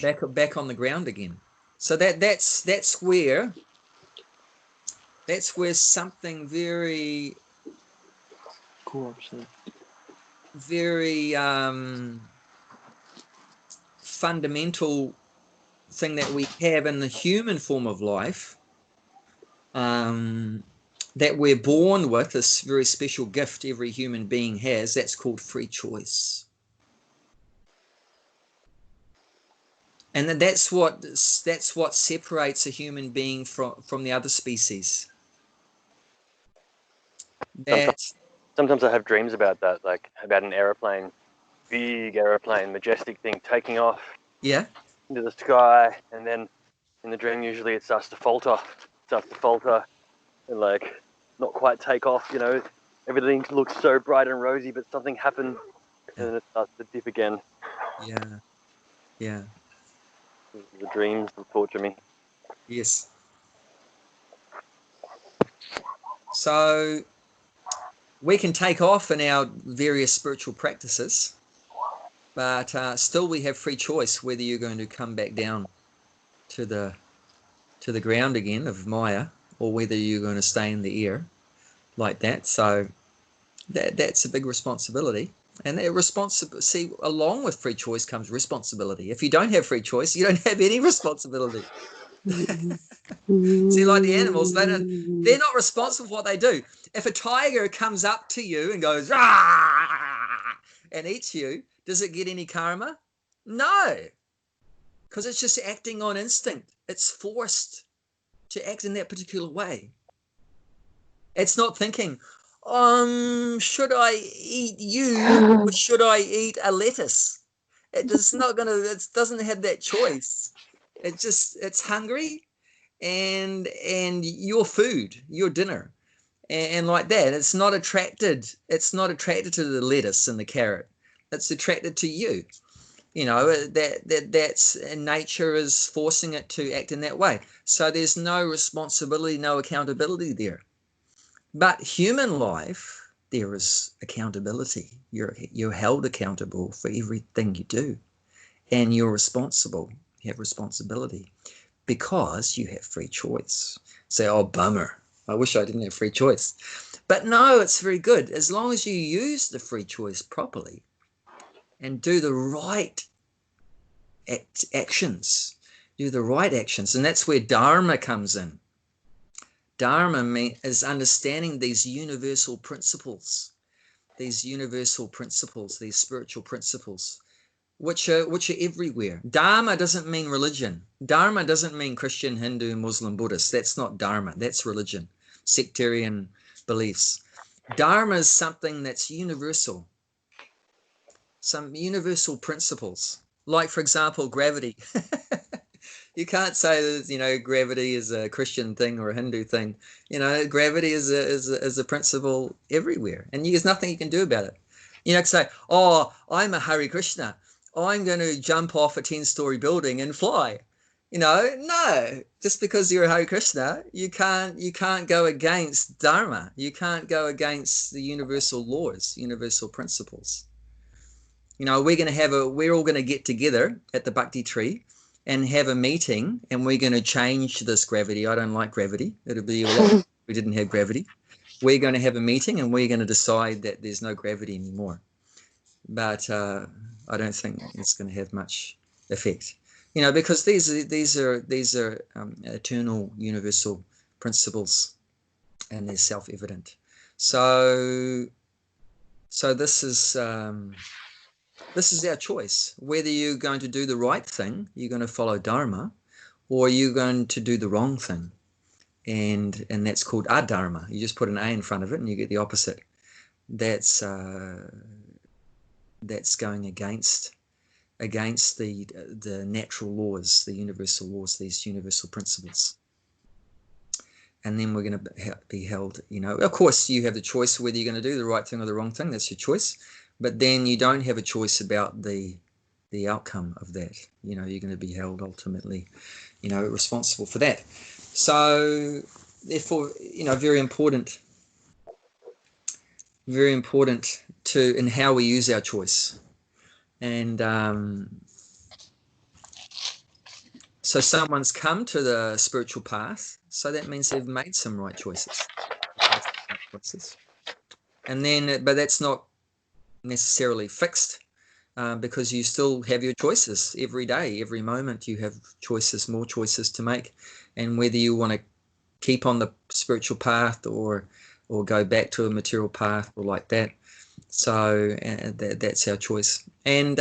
Speaker 1: back on the ground again. So that's where something very very fundamental thing that we have in the human form of life, that we're born with, this very special gift every human being has, that's called free choice. And that's what separates a human being from the other species.
Speaker 5: Sometimes I have dreams about that, like about an aeroplane, big aeroplane, majestic thing taking off into the sky, and then in the dream usually it starts to falter, and like not quite take off, you know, everything looks so bright and rosy, but something happened and then it starts to dip again. The dreams that torture me.
Speaker 1: Yes. So we can take off in our various spiritual practices, but still we have free choice whether you're going to come back down to the ground again of Maya, or whether you're going to stay in the air like that. So that's a big responsibility. And see, along with free choice comes responsibility. If you don't have free choice, you don't have any responsibility. See, like the animals, they're not responsible for what they do. If a tiger comes up to you and goes, "Rah!" and eats you, does it get any karma? No, because it's just acting on instinct. It's forced to act in that particular way. It's not thinking, should I eat you or should I eat a lettuce? It doesn't have that choice. It's hungry, and your food, your dinner, and like that. It's not attracted to the lettuce and the carrot. It's attracted to you. You know, that's nature is forcing it to act in that way. So there's no responsibility, no accountability there. But human life, there is accountability. You're held accountable for everything you do, and you're responsible. You have responsibility because you have free choice. Say, oh, bummer, I wish I didn't have free choice. But no, it's very good. As long as you use the free choice properly and do the right actions, and that's where Dharma comes in. Dharma is understanding these universal principles, these spiritual principles, which are everywhere. Dharma doesn't mean religion. Dharma doesn't mean Christian, Hindu, Muslim, Buddhist. That's not Dharma. That's religion, sectarian beliefs. Dharma is something that's universal, some universal principles. Like, for example, gravity. You can't say that, you know, gravity is a Christian thing or a Hindu thing. You know, gravity is a principle everywhere, and there's nothing you can do about it. You know, say, oh, I'm a Hare Krishna. I'm going to jump off a 10-story building and fly. You know, no, just because you're a Hare Krishna, you can't go against Dharma. You can't go against the universal laws, universal principles. You know, we're all going to get together at the Bhakti tree and have a meeting, and we're going to change this gravity. I don't like gravity. It'll be a lot if we didn't have gravity. We're going to have a meeting, and we're going to decide that there's no gravity anymore. But I don't think it's going to have much effect. You know, because these are eternal, universal principles, and they're self-evident. So this is our choice. Whether you're going to do the right thing, you're going to follow Dharma, or you're going to do the wrong thing, and that's called adharma. You just put an A in front of it, and you get the opposite. That's going against the natural laws, the universal laws, these universal principles. And then we're going to be held, you know, of course you have the choice whether you're going to do the right thing or the wrong thing. That's your choice. But then you don't have a choice about the outcome of that. You know, you're going to be held ultimately, you know, responsible for that. So therefore, you know, very important in how we use our choice. And so someone's come to the spiritual path, so that means they've made some right choices. And then, but that's not necessarily fixed, because you still have your choices every day, every moment. You have choices, more choices to make, and whether you want to keep on the spiritual path or go back to a material path or like that. So that's our choice. And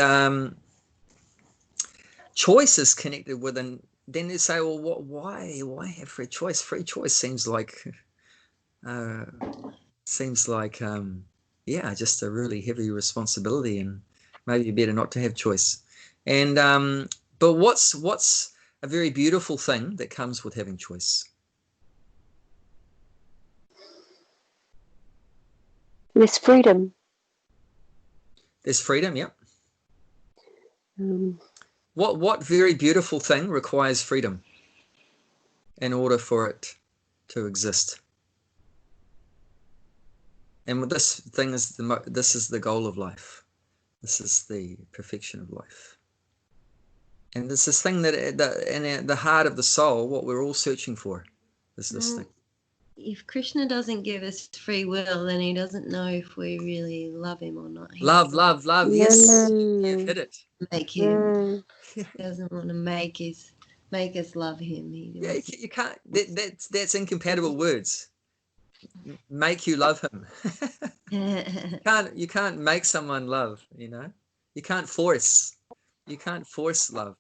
Speaker 1: choice is connected with, and then you say, well, why have free choice? Free choice seems like yeah, just a really heavy responsibility, and maybe better not to have choice. And but what's a very beautiful thing that comes with having choice?
Speaker 2: There's freedom.
Speaker 1: There's freedom, yeah. What very beautiful thing requires freedom in order for it to exist? And this thing is this is the goal of life. This is the perfection of life. And there's this thing that in the heart of the soul, what we're all searching for is this thing.
Speaker 4: If Krishna doesn't give us free will, then he doesn't know if we really love him or not.
Speaker 1: Love. Yes, you've hit it.
Speaker 4: Make him. He doesn't want to make us love him.
Speaker 1: Yeah, you can't. That's incompatible words. Make you love him. You can't make someone love. You know, you can't force. You can't force love.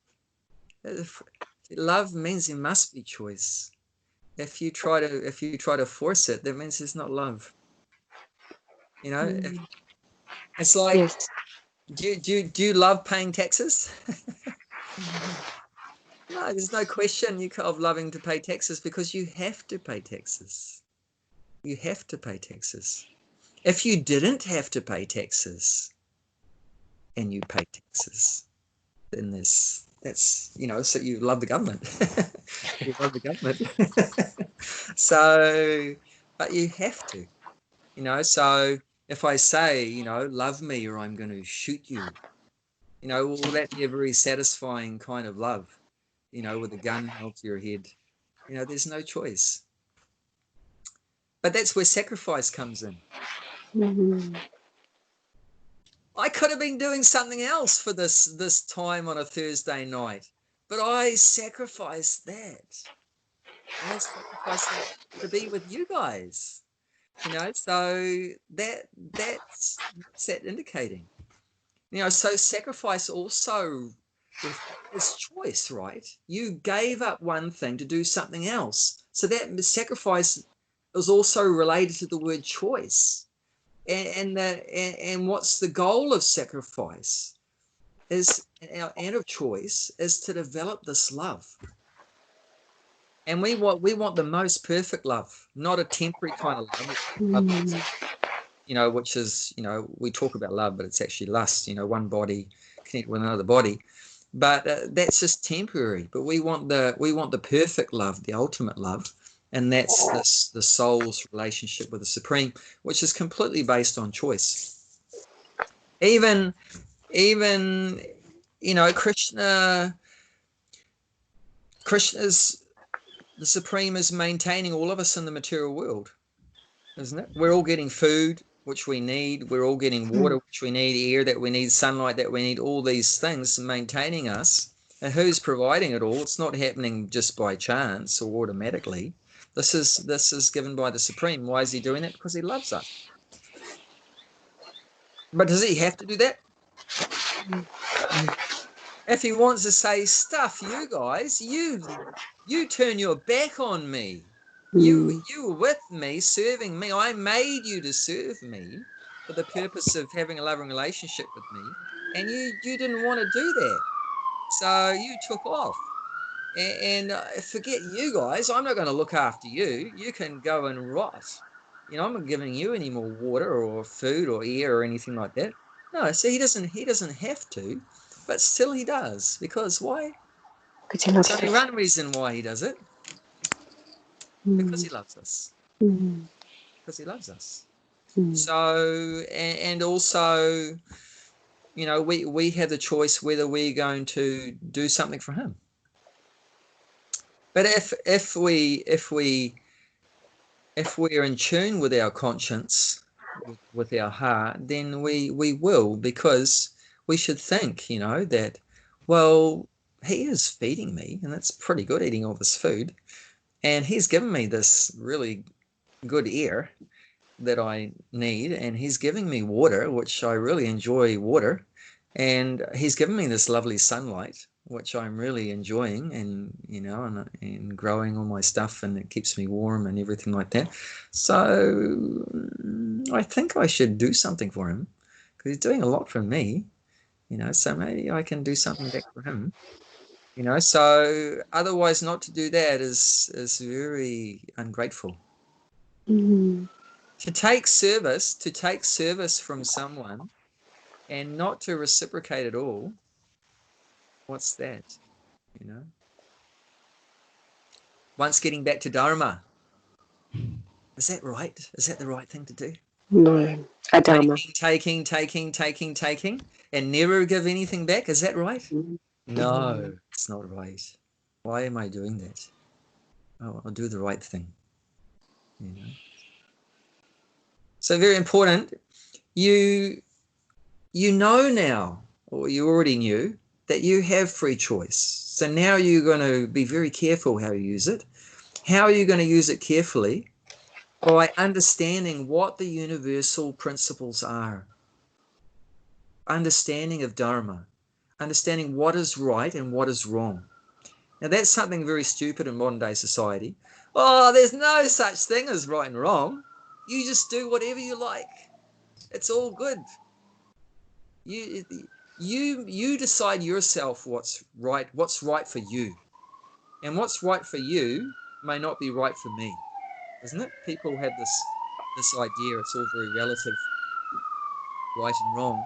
Speaker 1: Love means there must be choice. If you try to force it, that means it's not love. You know, it's like, yes. Do you love paying taxes? No, there's no question of loving to pay taxes, because you have to pay taxes. You have to pay taxes. If you didn't have to pay taxes and you pay taxes, then that's, you know, so you love the government. You love the government. So, but you have to, you know. So if I say, you know, love me or I'm going to shoot you, you know, will that be a very satisfying kind of love, you know, with a gun held to your head? You know, there's no choice. But that's where sacrifice comes in.
Speaker 2: Mm-hmm.
Speaker 1: I could have been doing something else for this time on a Thursday night, but I sacrificed that. I sacrificed that to be with you guys. You know, so that's that indicating. You know, so sacrifice also is choice, right? You gave up one thing to do something else. So that sacrifice is also related to the word choice. And what's the goal of sacrifice and of choice is to develop this love. And we want the most perfect love, not a temporary kind of love. Which is, we talk about love, but it's actually lust, one body connected with another body. But that's just temporary. But we want the perfect love, the ultimate love, and that's the soul's relationship with the Supreme, which is completely based on choice. Even Krishna's the Supreme is maintaining all of us in the material world, isn't it? We're all getting food, which we need. We're all getting water, which we need, air that we need, sunlight that we need, all these things maintaining us. And who's providing it all? It's not happening just by chance or automatically. This is given by the Supreme. Why is he doing that? Because he loves us. But does he have to do that? If he wants to say, stuff you guys, you turn your back on me. You were with me, serving me. I made you to serve me for the purpose of having a loving relationship with me. And you didn't want to do that. So you took off. And forget you guys. I'm not going to look after you. You can go and rot. I'm not giving you any more water or food or air or anything like that. No, so he doesn't have to, but still he does. Because why? There's only one reason why he does it. Because he loves us. Because he loves us. So, and also, we have the choice whether we're going to do something for him. But if we're in tune with our conscience, with our heart, then we will, because we should think, that, well, he is feeding me, and that's pretty good, eating all this food, and he's given me this really good air that I need, and he's giving me water, which I really enjoy water, and he's given me this lovely sunlight, which I'm really enjoying, and and growing all my stuff, and it keeps me warm and everything like that. So I think I should do something for him, because he's doing a lot for me, so maybe I can do something back for him, so otherwise not to do that is very ungrateful. To take service from someone and not to reciprocate at all, what's that? Once getting back to Dharma, is that right? Is that the right thing to do?
Speaker 2: No, Adharma.
Speaker 1: Taking, and never give anything back. Is that right? No, it's not right. Why am I doing that? Oh, I'll do the right thing. So very important. You now, or you already knew, that you have free choice. So now you're going to be very careful how you use it. How are you going to use it carefully? By understanding what the universal principles are. Understanding of Dharma. Understanding what is right and what is wrong. Now that's something very stupid in modern day society. Oh, there's no such thing as right and wrong. You just do whatever you like. It's all good. You decide yourself what's right for you. And what's right for you may not be right for me. Isn't it? People have this idea, it's all very relative, right and wrong.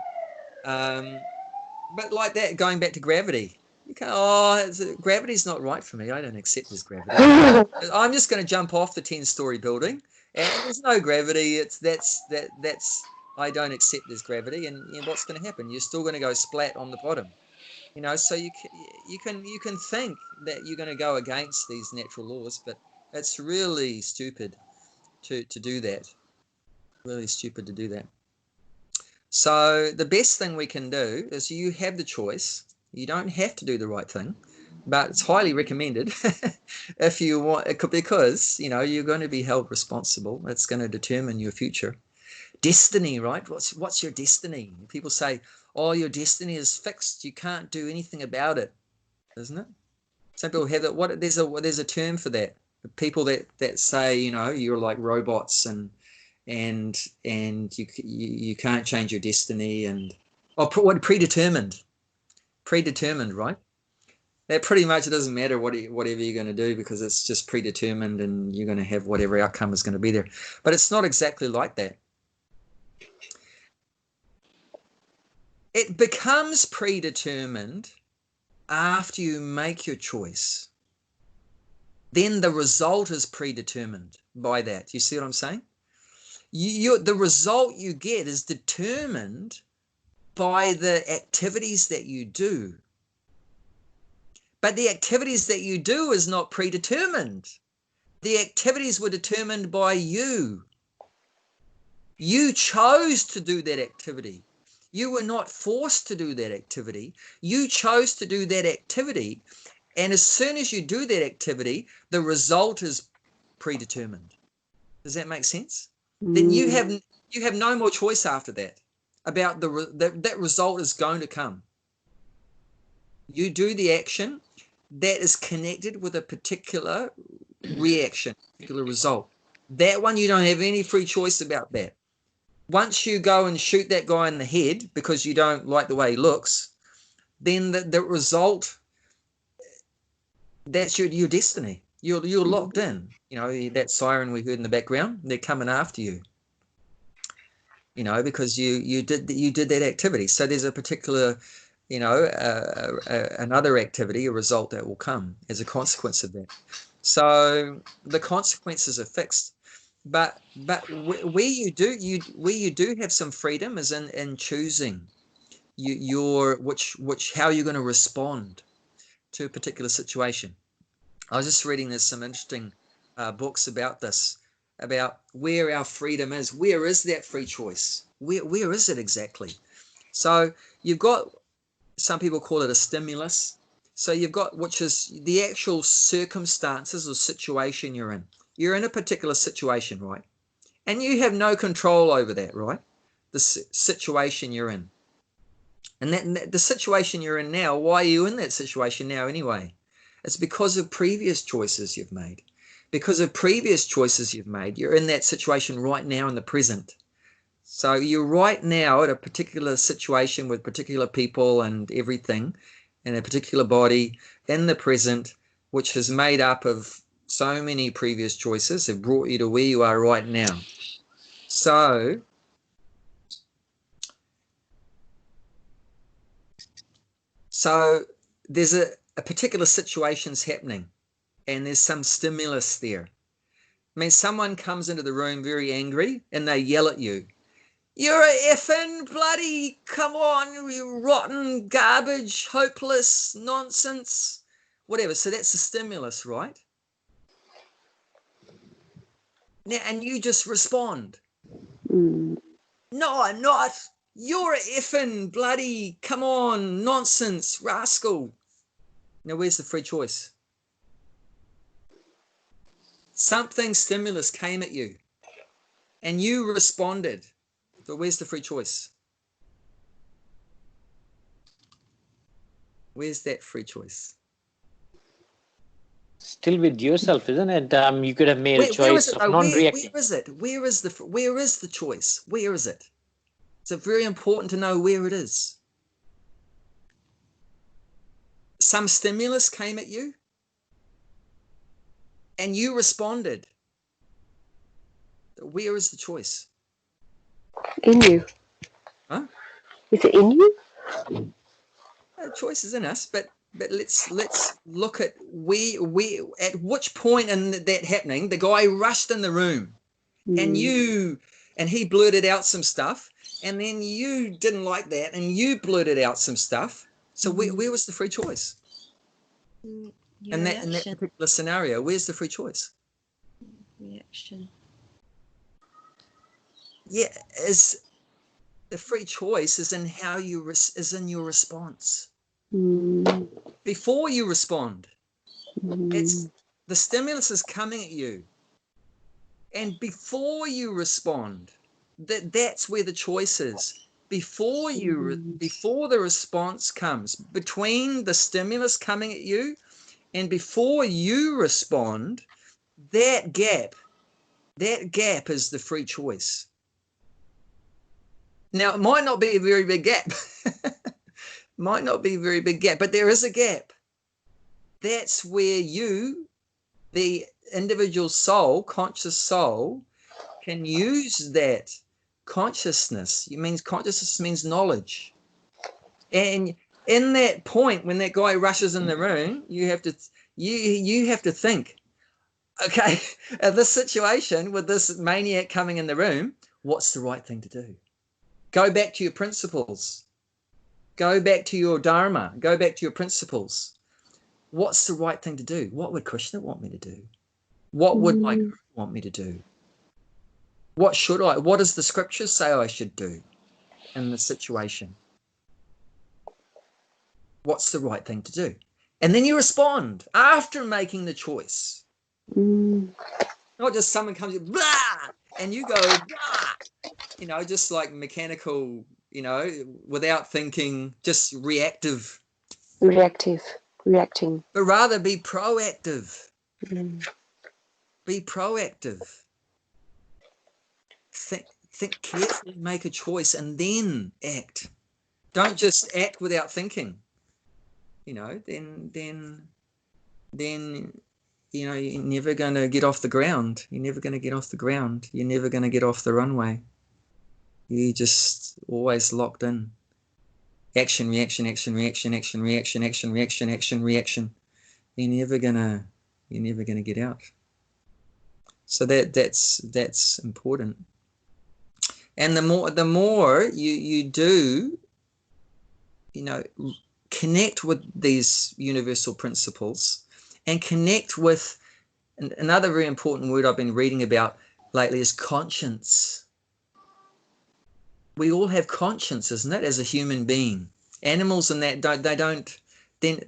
Speaker 1: But like that, going back to gravity, you can't, gravity's not right for me. I don't accept this gravity. I'm just going to jump off the 10-story building, and there's no gravity. That's I don't accept this gravity, and what's going to happen? You're still going to go splat on the bottom. So you can think that you're going to go against these natural laws, but it's really stupid to do that. Really stupid to do that. So the best thing we can do is, you have the choice. You don't have to do the right thing, but it's highly recommended if you want, because you're going to be held responsible. It's going to determine your future. Destiny, right? What's your destiny? People say, oh, your destiny is fixed. You can't do anything about it, isn't it? Some people have that. There's a term for that. People that say, you're like robots and you can't change your destiny, and predetermined, right? that pretty much it doesn't matter whatever you're going to do, because it's just predetermined and you're going to have whatever outcome is going to be there. But it's not exactly like that. It becomes predetermined after you make your choice. Then the result is predetermined by that. You see what I'm saying? The result you get is determined by the activities that you do. But the activities that you do is not predetermined. The activities were determined by you. You chose to do that activity. You were not forced to do that activity. You chose to do that activity. And as soon as you do that activity, the result is predetermined. Does that make sense? Then you have no more choice after that about that result is going to come. You do the action that is connected with a particular reaction, particular result. That one, you don't have any free choice about that. Once you go and shoot that guy in the head because you don't like the way he looks, then the result, that's your destiny. You're locked in. You know, that siren we heard in the background, they're coming after you. You know, because you did that activity. So there's a particular, you know, another activity, a result that will come as a consequence of that. So the consequences are fixed. But where you do have some freedom is in choosing how you're going to respond to a particular situation. I was just reading there's some interesting books about this, about where our freedom is. Where is that free choice? Where is it exactly? So you've got, some people call it a stimulus. So you've got, which is the actual circumstances or situation you're in. You're in a particular situation, right? And you have no control over that, right? The situation you're in. And the situation you're in now, why are you in that situation now anyway? It's because of previous choices you've made. Because of previous choices you've made, you're in that situation right now in the present. So you're right now at a particular situation with particular people and everything, in a particular body in the present, which is made up of so many previous choices have brought you to where you are right now. So there's a particular situation's happening and there's some stimulus there. I mean, someone comes into the room very angry and they yell at you. You're a effing bloody, come on, you rotten garbage, hopeless, nonsense, whatever. So that's the stimulus, right? Now, and you just respond. No, I'm not. You're a effing bloody, come on, nonsense, rascal. Now, where's the free choice? Something stimulus came at you and you responded. But where's the free choice? Where's that free choice? Still
Speaker 3: with yourself, isn't it? You could have made a choice of non-reacting.
Speaker 1: Where is it? Where is the choice? Where is it? It's very important to know where it is. Some stimulus came at you and you responded. Where is the choice?
Speaker 2: In you.
Speaker 1: Huh?
Speaker 2: Is it in you?
Speaker 1: The choice is in us, but let's look at where at which point in that happening the guy rushed in the room and he blurted out some stuff, and then you didn't like that and you blurted out some stuff. So where was the free choice? In that particular scenario, where's the free choice?
Speaker 4: Reaction.
Speaker 1: Yeah, is the free choice is in how you is in your response. Before you respond, it's the stimulus is coming at you, and before you respond, that's where the choice is. Before the response comes, between the stimulus coming at you and before you respond, that gap is the free choice. Now, it might not be a very big gap. Might not be a very big gap, but there is a gap. that's where you, the individual soul, conscious soul, can use that consciousness. It means consciousness means knowledge. And in that point, when that guy rushes in the room, you have to think, okay, this situation with this maniac coming in the room, what's the right thing to do? Go back to your principles. Go back to your dharma. Go back to your principles. What's the right thing to do? What would Krishna want me to do? What would my guru want me to do? What does the scriptures say I should do in this situation? What's the right thing to do? And then you respond after making the choice. Not just someone comes in, blah, and you go, blah, just like mechanical, without thinking, just reacting. But rather be proactive. Be proactive. Think carefully, make a choice, and then act. Don't just act without thinking. Then you're never going to get off the ground. You're never going to get off the ground. You're never going to get off the runway. You're just always locked in. Action, reaction, action, reaction, action, reaction, action, reaction, action, reaction. You're never gonna get out. So that's important. And the more you do, connect with these universal principles, and connect with another very important word I've been reading about lately is conscience. We all have conscience, isn't it, as a human being? Animals and that don't. Then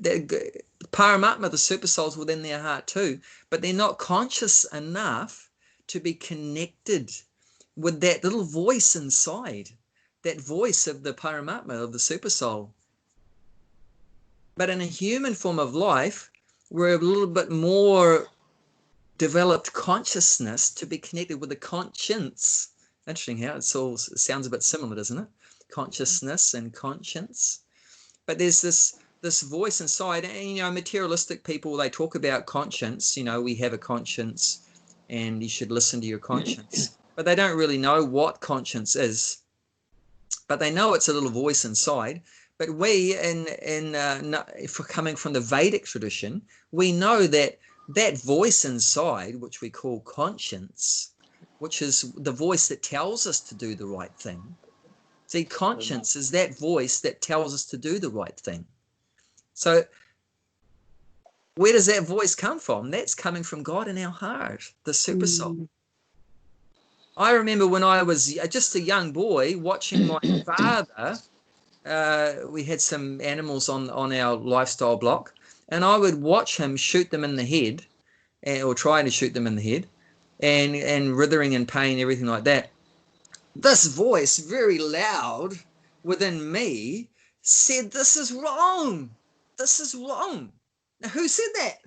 Speaker 1: Paramatma, the super souls, within their heart too, but they're not conscious enough to be connected with that little voice inside, that voice of the Paramatma, of the super soul. But in a human form of life, we're a little bit more developed consciousness to be connected with the conscience. Interesting how it sounds a bit similar, doesn't it? Consciousness and conscience. But there's this voice inside, and materialistic people, they talk about conscience. We have a conscience, and you should listen to your conscience. But they don't really know what conscience is. But they know it's a little voice inside. But we, if we're coming from the Vedic tradition, we know that voice inside, which we call conscience, which is the voice that tells us to do the right thing. See, conscience is that voice that tells us to do the right thing. So where does that voice come from? That's coming from God in our heart, the super soul. I remember when I was just a young boy watching my father. We had some animals on our lifestyle block, and I would watch him shoot them in the head, or try to shoot them in the head, and writhing in pain, everything like that. This voice, very loud within me, said, "This is wrong. This is wrong." Now, who said that?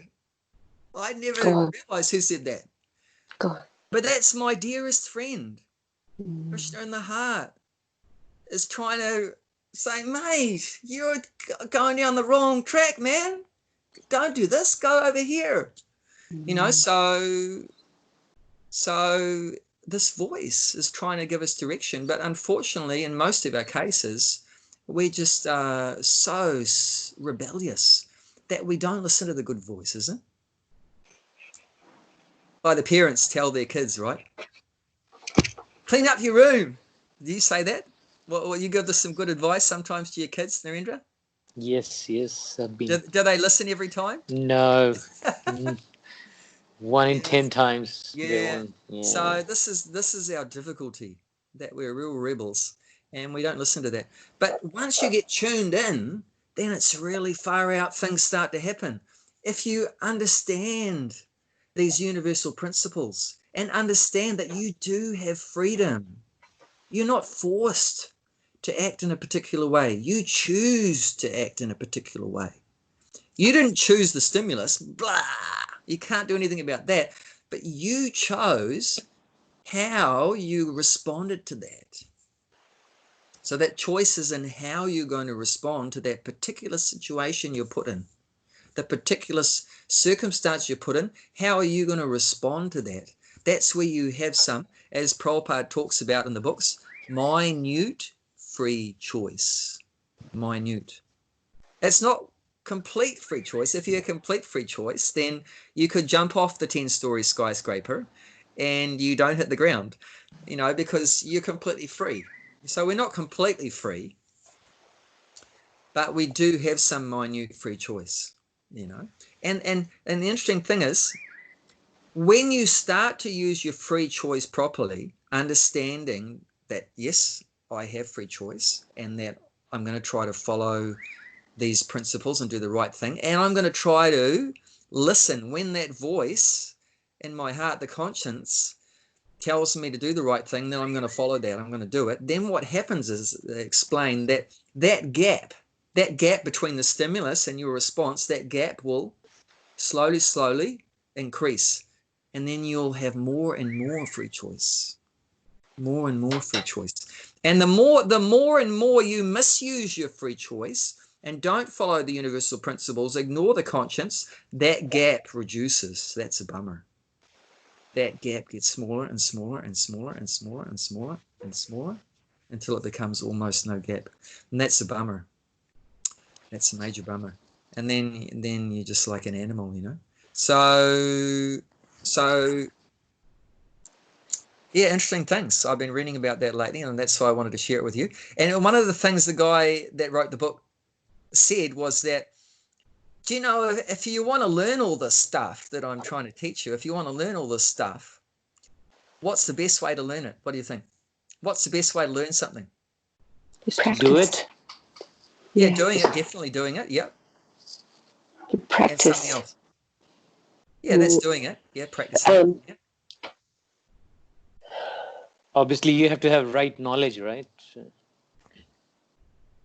Speaker 1: I never realized who said that.
Speaker 2: God.
Speaker 1: But that's my dearest friend. Krishna in the heart is trying to say, "Mate, you're going down the wrong track, man. Don't do this. Go over here." So this voice is trying to give us direction, but unfortunately, in most of our cases, we're just so rebellious that we don't listen to the good voice, isn't it? Like the parents tell their kids, right? Clean up your room. Do you say that? Well, you give some good advice sometimes to your kids, Narendra?
Speaker 3: Yes.
Speaker 1: Do they listen every time?
Speaker 3: No. 1 in 10 times.
Speaker 1: Yeah. So this is our difficulty, that we're real rebels and we don't listen to that. But once you get tuned in, then it's really far out. Things start to happen. If you understand these universal principles and understand that you do have freedom, you're not forced to act in a particular way. You choose to act in a particular way. You didn't choose the stimulus, blah. You can't do anything about that. But you chose how you responded to that. So that choice is in how you're going to respond to that particular situation you're put in. the particular circumstance you're put in, how are you going to respond to that? That's where you have some, as Prabhupada talks about in the books, minute free choice. Minute. It's not complete free choice. If you're complete free choice, then you could jump off the 10-story skyscraper and you don't hit the ground, you know, because you're completely free. So we're not completely free, but we do have some minute free choice, you know. And the interesting thing is, when you start to use your free choice properly, understanding that, yes, I have free choice and that I'm going to try to follow these principles and do the right thing, and I'm going to try to listen when that voice in my heart, the conscience, tells me to do the right thing, then I'm going to follow that. I'm going to do it. Then what happens is, explain that gap between the stimulus and your response, that gap will slowly increase. And then you'll have more and more free choice. More and more free choice. And the more and more you misuse your free choice and don't follow the universal principles, ignore the conscience, that gap reduces. That's a bummer. That gap gets smaller and smaller and smaller and smaller and smaller and smaller until it becomes almost no gap. And that's a bummer. That's a major bummer. And then you're just like an animal, you know. So yeah, interesting things. I've been reading about that lately, and that's why I wanted to share it with you. And one of the things the guy that wrote the book said was that, do you know, if you want to learn all this stuff that I'm trying to teach you, if you want to learn all this stuff, what's the best way to learn it? What do you think? What's the best way to learn something?
Speaker 3: Do it.
Speaker 1: Yeah, doing it, definitely doing it. Yep.
Speaker 2: Practice.
Speaker 1: And something else. Yeah, that's doing it. Yeah, practicing. Yeah.
Speaker 3: Obviously, you have to have right knowledge, right?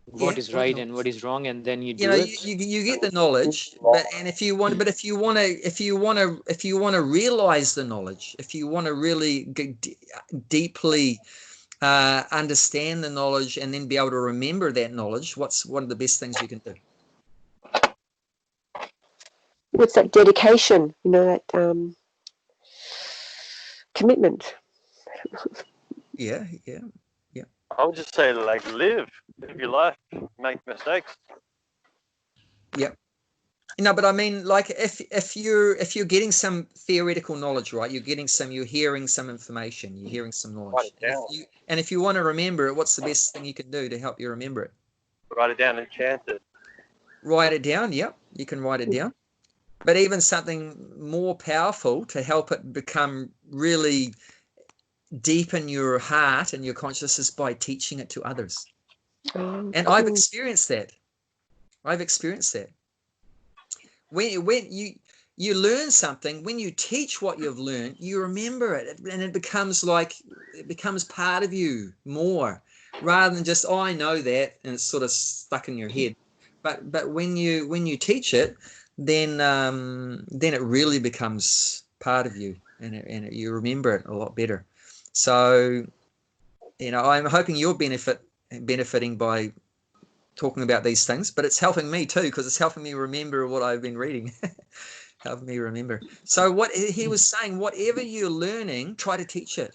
Speaker 3: What is right and what is wrong, and then you do it.
Speaker 1: You get the knowledge, but if you want to realize the knowledge, if you want to really deeply understand the knowledge and then be able to remember that knowledge, what's one of the best things you can do?
Speaker 2: What's that dedication? You know, that commitment.
Speaker 1: Yeah.
Speaker 5: I would just say, like, live your life, make mistakes.
Speaker 1: Yep. No, but I mean, like, if you're getting some theoretical knowledge, right? You're hearing some information, you're hearing some knowledge. And if you want to remember it, what's the best thing you can do to help you remember it?
Speaker 5: Write it down and chant it.
Speaker 1: Write it down. Yep, you can write it down. But even something more powerful to help it become really deep in your heart and your consciousness by teaching it to others. And cool. I've experienced that. When you learn something, when you teach what you've learned, you remember it, and it becomes part of you more, rather than just, oh, I know that, and it's sort of stuck in your head. But when you teach it, then it really becomes part of you, and you remember it a lot better. So, you know, I'm hoping you're benefiting by talking about these things, but it's helping me too, because it's helping me remember what I've been reading. Helping me remember. So what he was saying, whatever you're learning, try to teach it.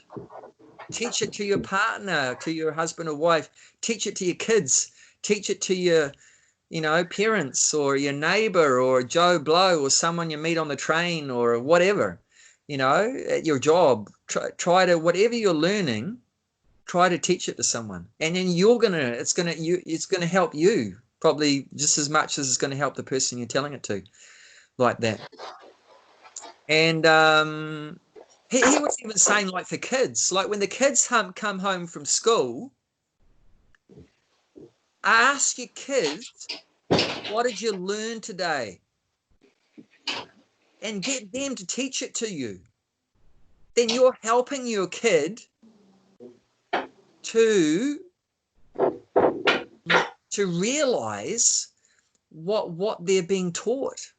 Speaker 1: Teach it to your partner, to your husband or wife. Teach it to your kids. Teach it to your, you know, parents or your neighbor or Joe Blow or someone you meet on the train or whatever, you know, at your job. Try to, whatever you're learning, try to teach it to someone, and then it's gonna help you probably just as much as it's going to help the person you're telling it to, like that. And he was even saying, like, for kids, like when the kids come home from school, ask your kids, what did you learn today? And get them to teach it to you. Then you're helping your kid to realize what they're being taught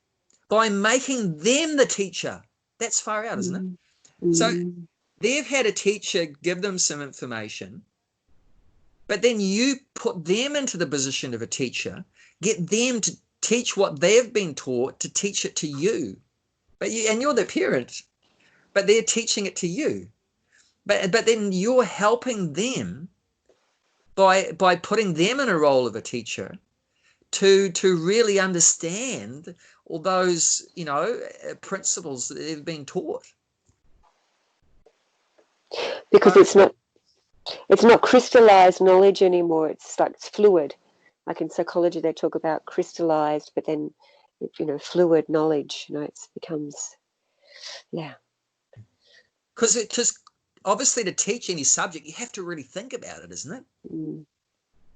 Speaker 1: by making them the teacher. That's far out, isn't it? Mm. So they've had a teacher give them some information, but then you put them into the position of a teacher, get them teach what they've been taught to teach it to you. And you're the parent, but they're teaching it to you. But then you're helping them by putting them in a role of a teacher to really understand all those, principles that they've been taught.
Speaker 2: Because it's not crystallized knowledge anymore. It's like it's fluid. Like in psychology, they talk about crystallized, but then, fluid knowledge. It becomes, yeah.
Speaker 1: Because obviously to teach any subject, you have to really think about it, isn't it?
Speaker 2: Mm.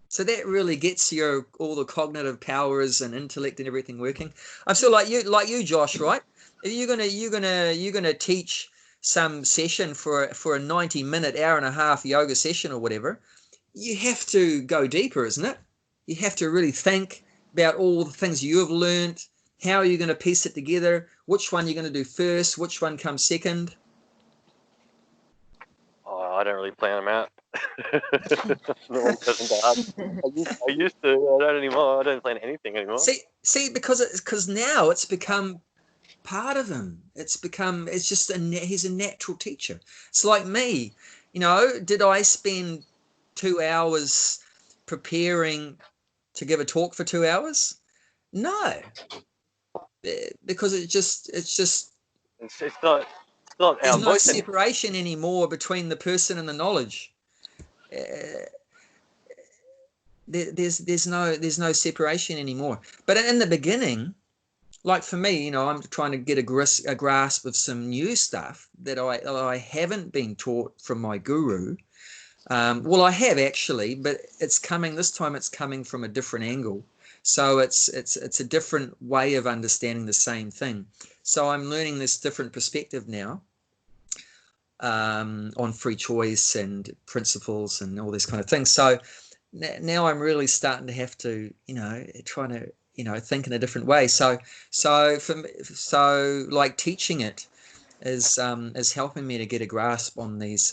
Speaker 1: So that really gets all the cognitive powers and intellect and everything working. I feel like you, Josh, right? If you're gonna teach some session for a 90-minute, hour and a half yoga session or whatever, you have to go deeper, isn't it? You have to really think about all the things you have learned, how you're going to piece it together, which one you're going to do first, which one comes second.
Speaker 5: Oh, I don't really plan them out. Normal person does. I used to. I don't anymore. I don't plan anything anymore.
Speaker 1: See, because now it's become part of him. He's a natural teacher. It's like me. Did I spend 2 hours preparing to give a talk for 2 hours? No, because it's not there's no separation anymore between the person and the knowledge. There's no separation anymore. But in the beginning, like for me, I'm trying to get a grasp of some new stuff that I haven't been taught from my guru. Well, I have actually, but this time it's coming from a different angle. So it's a different way of understanding the same thing. So I'm learning this different perspective now on free choice and principles and all these kind of things. So now I'm really starting to have to, trying to, think in a different way. So like teaching it is helping me to get a grasp on these,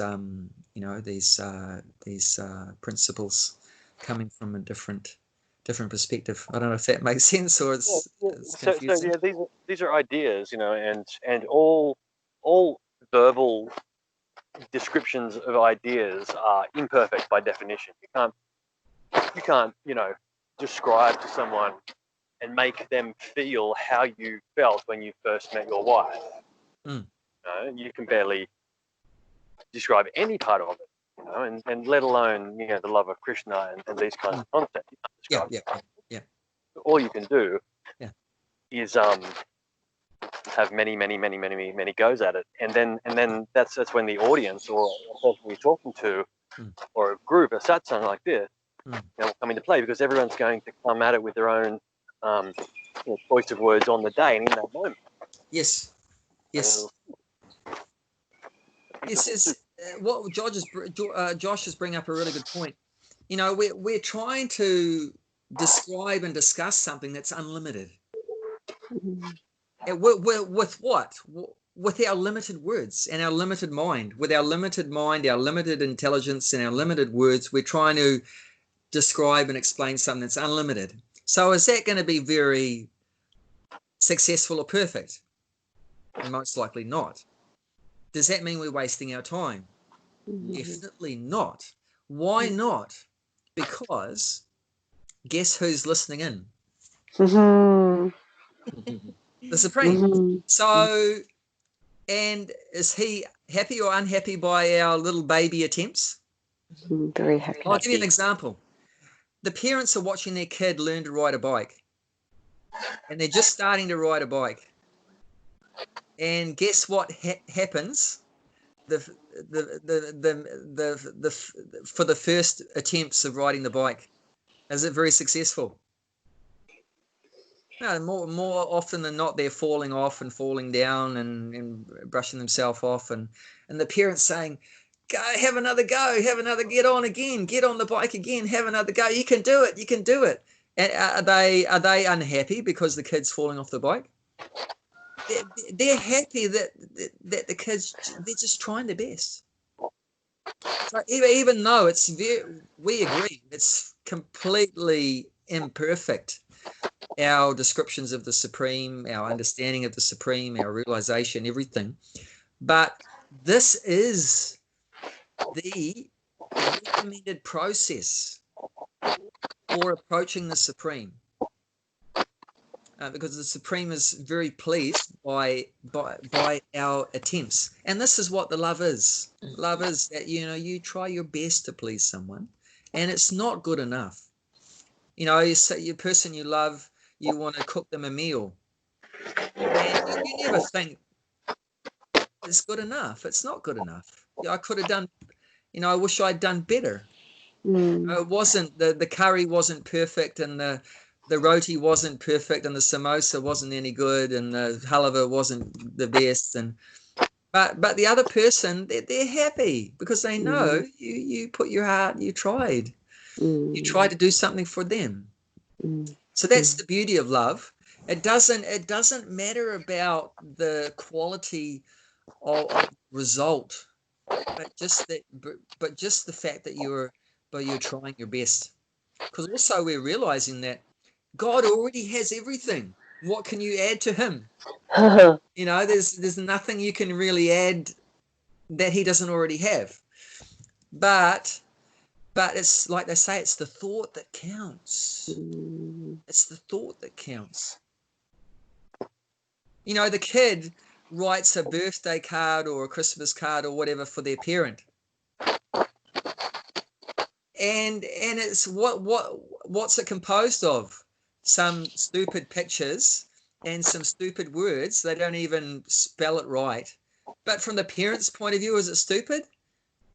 Speaker 1: these principles coming from a different perspective. I don't know if that makes sense or it's confusing.
Speaker 5: So yeah, these are ideas, and all verbal descriptions of ideas are imperfect by definition. You can't describe to someone and make them feel how you felt when you first met your wife.
Speaker 1: Mm.
Speaker 5: You can barely describe any part of it, and let alone the love of Krishna and these kinds of concepts. You can't describe it. All you can do is have many goes at it, and then that's when the audience or the person you're talking to or a group, a satsang like this, will come into play, because everyone's going to come at it with their own choice of words on the day and in that moment.
Speaker 1: Yes. This is what Josh is bringing up a really good point. We're trying to describe and discuss something that's unlimited. And with what? With our limited words and our limited mind. With our limited mind, our limited intelligence, and our limited words, we're trying to describe and explain something that's unlimited. So is that going to be very successful or perfect? Most likely not. Does that mean we're wasting our time? Definitely not. Why not? Because guess who's listening in? The Supreme. So, and is he happy or unhappy by our little baby attempts?
Speaker 2: Very happy.
Speaker 1: I'll give you an example. The parents are watching their kid learn to ride a bike, and they're just starting to ride a bike. And guess what happens? For the first attempts of riding the bike, is it very successful? No, more often than not, they're falling off and falling down and brushing themselves off, and the parents saying, "Go, have another go, get on again, get on the bike again, have another go. You can do it." And are they unhappy because the kid's falling off the bike? They're happy that the kids, they're just trying their best. So even though we agree it's completely imperfect, our descriptions of the Supreme, our understanding of the Supreme, our realization, everything. But this is the recommended process for approaching the Supreme. Because the Supreme is very pleased by our attempts. And this is what the love is. Love is that, you try your best to please someone, and it's not good enough. You say your person you love, you want to cook them a meal, and you never think it's good enough. It's not good enough. I could have done, I wish I'd done better. It wasn't, the curry wasn't perfect, and the roti wasn't perfect, and the samosa wasn't any good, and the halava wasn't the best. But the other person, they're happy because they know you put your heart, you tried. You tried to do something for them. So that's the beauty of love. It doesn't matter about the quality of result, but just the fact that you're trying your best. Because also we're realizing that God already has everything. What can you add to him? There's nothing you can really add that he doesn't already have. But it's like they say, it's the thought that counts. It's the thought that counts. The kid writes a birthday card or a Christmas card or whatever for their parent. And it's what's it composed of? Some stupid pictures and some stupid words. They don't even spell it right. But from the parent's point of view, is it stupid?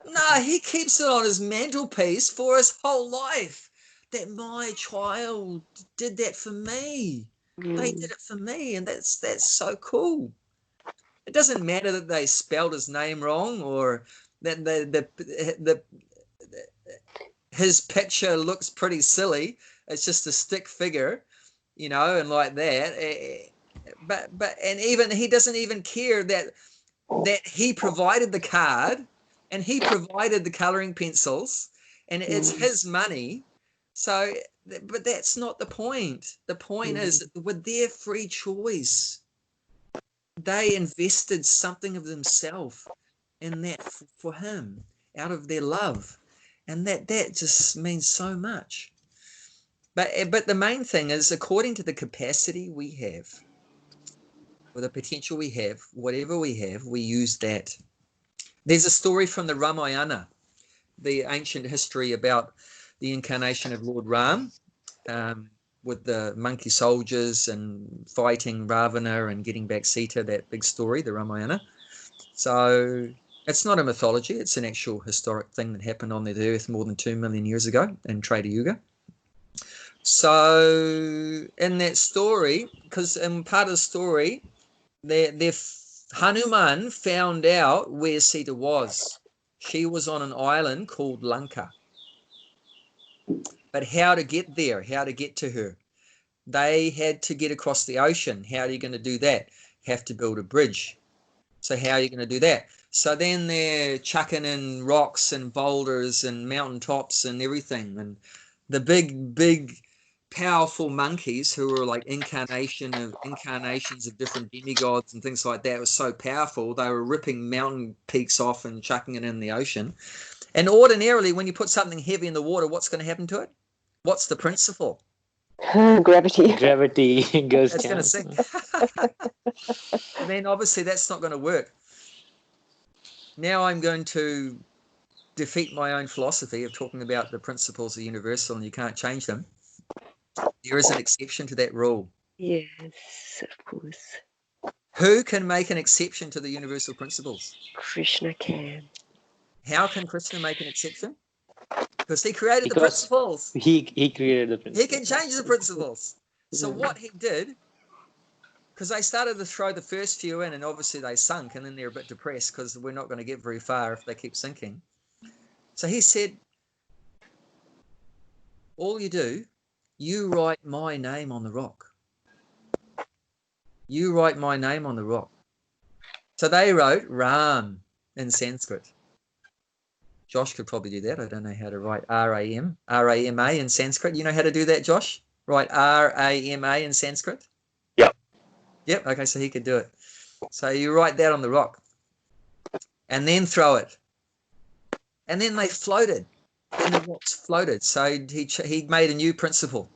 Speaker 1: No, he keeps it on his mantelpiece for his whole life. That my child did that for me. They did it for me, and that's so cool. It doesn't matter that they spelled his name wrong, or that his picture looks pretty silly. It's just a stick figure, and like that. And even he doesn't even care that he provided the card and he provided the coloring pencils, and it's his money. So, but that's not the point. The point is, with their free choice, they invested something of themselves in that for him out of their love. And that just means so much. But the main thing is, according to the capacity we have, or the potential we have, whatever we have, we use that. There's a story from the Ramayana, the ancient history about the incarnation of Lord Ram, with the monkey soldiers and fighting Ravana and getting back Sita, that big story, the Ramayana. So it's not a mythology, it's an actual historic thing that happened on the earth more than 2 million years ago in Treta Yuga. So in that story, because in part of the story, Hanuman found out where Sita was. She was on an island called Lanka. But how to get there, how to get to her? They had to get across the ocean. How are you going to do that? Have to build a bridge. So how are you going to do that? So then they're chucking in rocks and boulders and mountaintops and everything. And the big, powerful monkeys who were like incarnations of different demigods and things like that were so powerful, they were ripping mountain peaks off and chucking it in the ocean. And ordinarily, when you put something heavy in the water, what's going to happen to it? What's the principle?
Speaker 2: Gravity.
Speaker 3: Gravity goes
Speaker 1: it's
Speaker 3: down.
Speaker 1: It's going to sink. I mean, obviously, that's not going to work. Now I'm going to defeat my own philosophy of talking about the principles are universal and you can't change them. There is an exception to that rule.
Speaker 2: Yes, of course.
Speaker 1: Who can make an exception to the universal principles?
Speaker 2: Krishna can.
Speaker 1: How can Krishna make an exception? Because he created the principles.
Speaker 3: He created the principles.
Speaker 1: He can change the principles. So what he did, because they started to throw the first few in, and obviously they sunk, and then they're a bit depressed because we're not going to get very far if they keep sinking. So he said, all you do, you write my name on the rock. You write my name on the rock. So they wrote Ram in Sanskrit. Josh could probably do that. I don't know how to write R-A-M-A in Sanskrit. You know how to do that, Josh? Right, Rama in Sanskrit?
Speaker 5: Yep.
Speaker 1: Yep, okay, so he could do it. So you write that on the rock and then throw it. And then they floated. Then the rocks floated. So he made a new principle.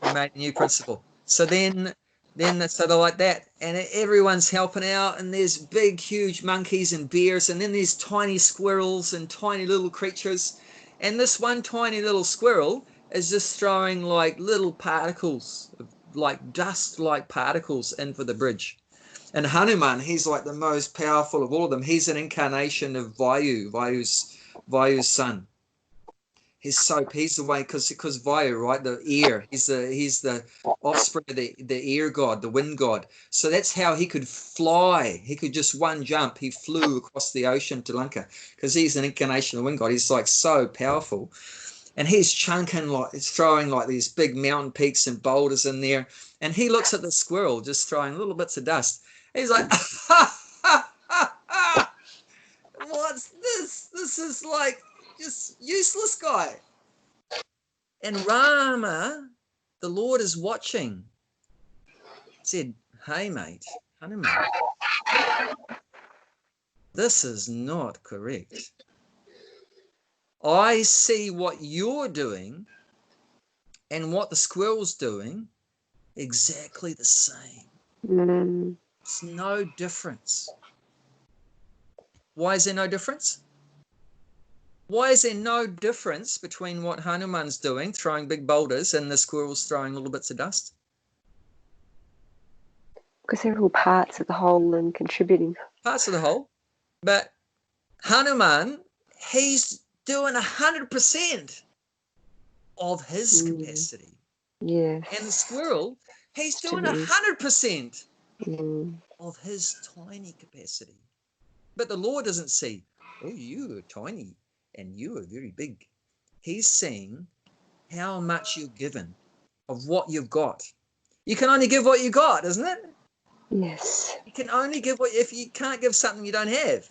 Speaker 1: He made a new principle. So then so they're like that, and everyone's helping out, and there's big, huge monkeys and bears, and then there's tiny squirrels and tiny little creatures, and this one tiny little squirrel is just throwing like little particles, like dust-like particles, into the bridge. And Hanuman, he's like the most powerful of all of them. He's an incarnation of Vayu's son. He's the way, because Vayu, right, the ear, he's the offspring of the ear god, the wind god. So that's how he could fly. He could just one jump. He flew across the ocean to Lanka because he's an incarnation of the wind god. He's like so powerful, and he's he's throwing like these big mountain peaks and boulders in there. And he looks at the squirrel just throwing little bits of dust. He's like, what's this? This is like just useless guy. And Rama, the Lord is watching, said, hey mate, Hanuman, this is not correct. I see what you're doing and what the squirrel's doing exactly the same. It's no difference. Why is there no difference? Why is there no difference between what Hanuman's doing, throwing big boulders, and the squirrel's throwing little bits of dust?
Speaker 2: Because they're all parts of the whole and contributing.
Speaker 1: Parts of the whole. But Hanuman, he's doing 100% of his capacity.
Speaker 2: Yes.
Speaker 1: And the squirrel, he's doing 100% of his tiny capacity. But the Lord doesn't see, oh, you are tiny and you are very big. He's seeing how much you've given of what you've got. You can only give what you got, isn't it?
Speaker 2: Yes.
Speaker 1: You can only give if you can't give something you don't have.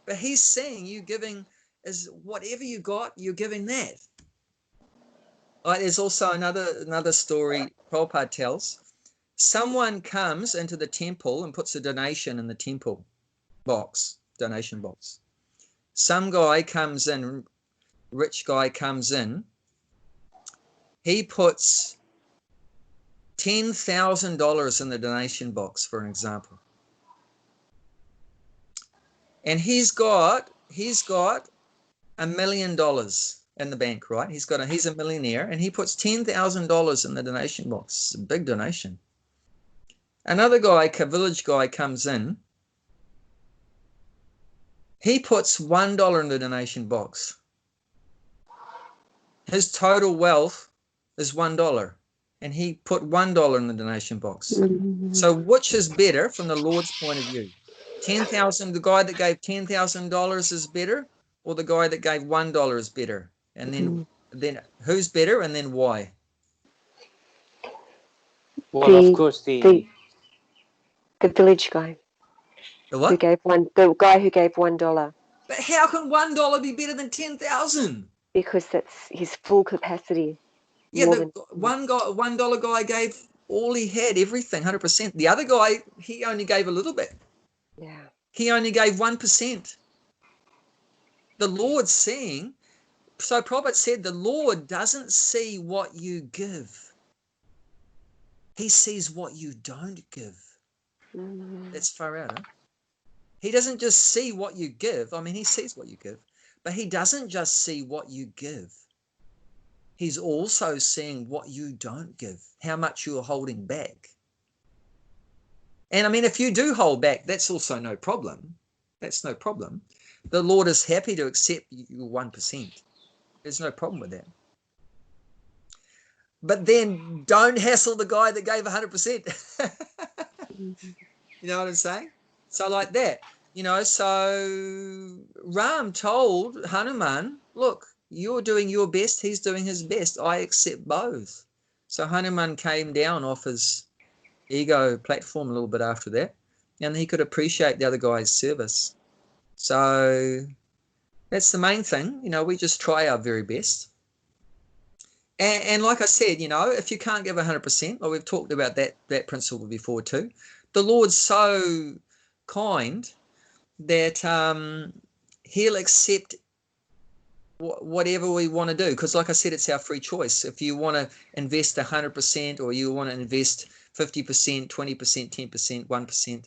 Speaker 1: But he's seeing you giving is whatever you got, you're giving that. Like there's also another story Prabhupada tells. Someone comes into the temple and puts a donation in the temple donation box. Some guy comes in, rich guy comes in, he puts $10,000 in the donation box, for an example. And he's got $1 million in the bank, right? He's a millionaire, and he puts $10,000 in the donation box. It's a big donation. Another guy, a village guy, comes in. He puts $1 in the donation box. His total wealth is $1, and he put $1 in the donation box. So which is better from the Lord's point of view? The guy that gave $10,000 is better, or the guy that gave $1 is better? And then who's better, and then why?
Speaker 3: Well, of course,
Speaker 2: the village guy.
Speaker 1: The what?
Speaker 2: The guy who gave $1.
Speaker 1: But how can $1 be better than 10,000?
Speaker 2: Because that's his full capacity.
Speaker 1: Yeah, the $1 guy gave all he had, everything, 100%. The other guy, he only gave a little bit.
Speaker 2: Yeah.
Speaker 1: He only gave 1%. The Lord's seeing. So Prabhupada said the Lord doesn't see what you give. He sees what you don't give. That's far out, huh? He doesn't just see what you give. I mean, he sees what you give. But he doesn't just see what you give. He's also seeing what you don't give, how much you're holding back. And I mean, if you do hold back, that's also no problem. That's no problem. The Lord is happy to accept your 1%. There's no problem with that. But then don't hassle the guy that gave 100%. You know what I'm saying? So like that, so Ram told Hanuman, look, you're doing your best, he's doing his best. I accept both. So Hanuman came down off his ego platform a little bit after that, and he could appreciate the other guy's service. So that's the main thing. We just try our very best. And like I said, you know, if you can't give 100%, well, we've talked about that principle before too. The Lord's so kind that he'll accept whatever we want to do, because like I said, it's our free choice. If you want to invest 100%, or you want to invest 50%, 20%, 10%, 1%,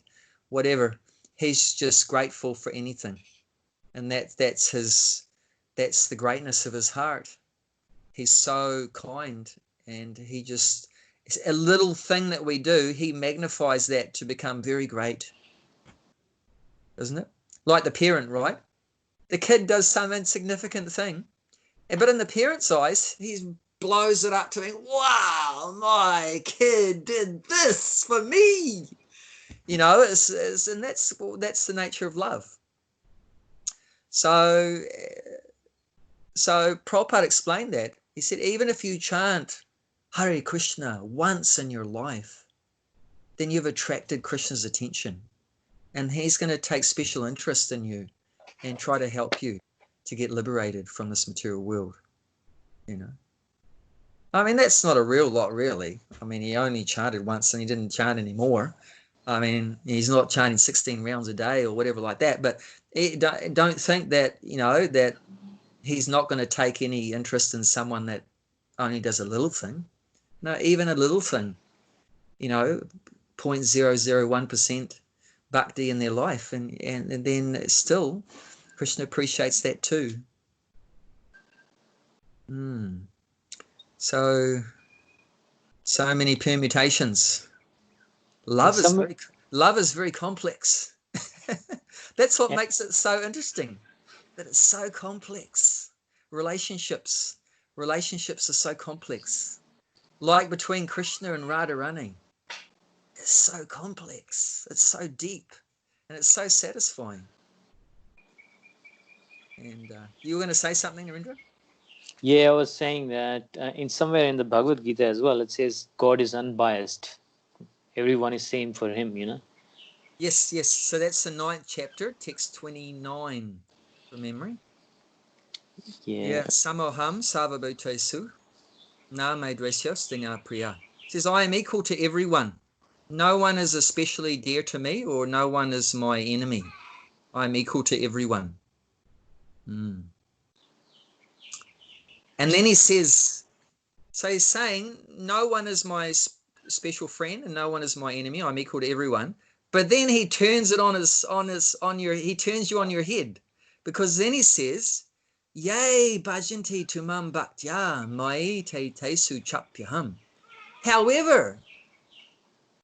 Speaker 1: whatever, he's just grateful for anything. And that's the greatness of his heart. He's so kind, and he just, it's a little thing that we do, he magnifies that to become very great, isn't it? Like the parent, right? The kid does some insignificant thing, but in the parent's eyes, he blows it up to me. Wow, my kid did this for me. You know, and that's the nature of love. So Prabhupada explained that. He said, even if you chant Hare Krishna once in your life, then you've attracted Krishna's attention, and he's going to take special interest in you and try to help you to get liberated from this material world. You know, I mean, that's not a real lot, really. I mean, he only chanted once and he didn't chant anymore. I mean, he's not chanting 16 rounds a day or whatever like that. But don't think that, you know, that he's not going to take any interest in someone that only does a little thing. No, even a little thing, you know, 0.001% bhakti in their life. And then still, Krishna appreciates that too. So many permutations. Love is very complex. That's what makes it so interesting, that it's so complex. Relationships are so complex. Like between Krishna and Radharani, it's so complex. It's so deep, and it's so satisfying. And you were going to say something, Narendra?
Speaker 3: Yeah, I was saying that in somewhere in the Bhagavad Gita as well, it says God is unbiased. Everyone is same for him, you know.
Speaker 1: Yes. So that's the 9th chapter, text 29, from memory. Yeah. Samoham sarvabhutesu na me dvesyos dinga priya. It says, I am equal to everyone. No one is especially dear to me, or no one is my enemy. I am equal to everyone. And then he says, so he's saying, no one is my special friend and no one is my enemy. I'm equal to everyone. But then he turns it he turns you on your head, because then he says, Yay bhajanti tumam bhaktya mai te tesu chapyaham. However,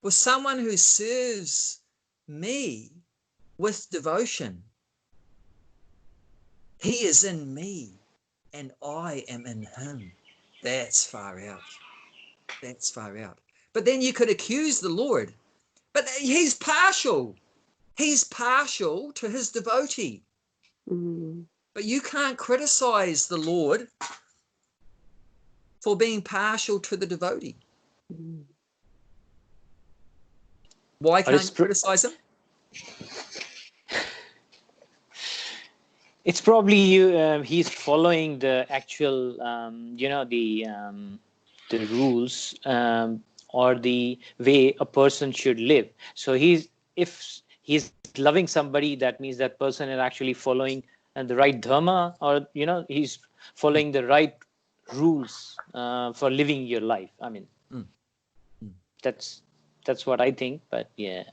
Speaker 1: with someone who serves me with devotion, he is in me and I am in him. That's far out. That's far out. But then you could accuse the Lord. But he's partial. He's partial to his devotee. But you can't criticize the Lord for being partial to the devotee. Why can't you criticize him?
Speaker 3: It's probably he's following the actual, the rules or the way a person should live. So if he's loving somebody, that means that person is actually following the right dharma, or he's following the right rules for living your life. I mean, that's what I think. But yeah.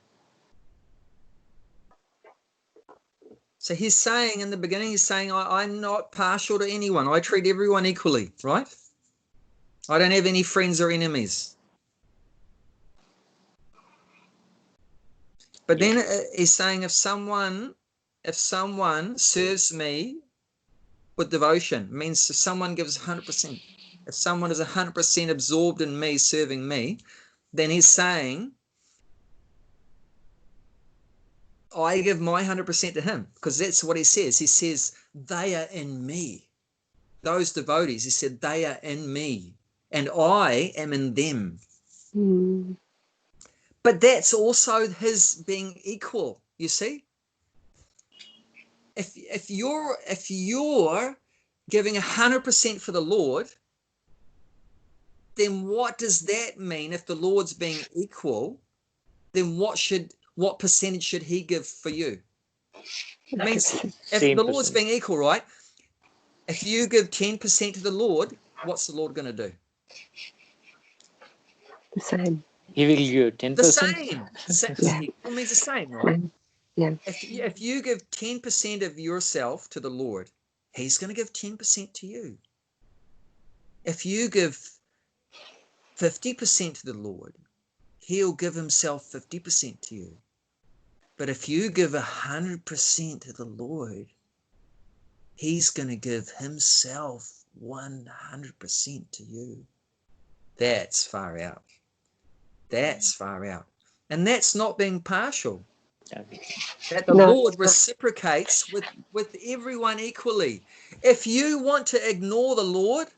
Speaker 1: So he's saying in the beginning, he's saying, I'm not partial to anyone. I treat everyone equally, right? I don't have any friends or enemies. But then he's saying, if someone serves me with devotion, means if someone gives 100%, if someone is 100% absorbed in me, serving me, then he's saying, I give my 100% to him, because that's what he says. He says, they are in me. Those devotees, he said, they are in me and I am in them. But that's also his being equal, you see? If you're giving 100% for the Lord, then what does that mean? If the Lord's being equal, then what percentage should he give for you? It means if the Lord's being equal, right? If you give 10% to the Lord, what's the Lord going to do?
Speaker 2: The same.
Speaker 3: He will give you 10%.
Speaker 1: The same.
Speaker 2: Yeah.
Speaker 1: Equal means the same, right?
Speaker 2: Yeah.
Speaker 1: If you give 10% of yourself to the Lord, he's going to give 10% to you. If you give 50% to the Lord, he'll give himself 50% to you. But if you give 100% to the Lord, he's going to give himself 100% to you. That's far out. That's far out. And that's not being partial. That the Lord reciprocates with everyone equally. If you want to ignore the Lord,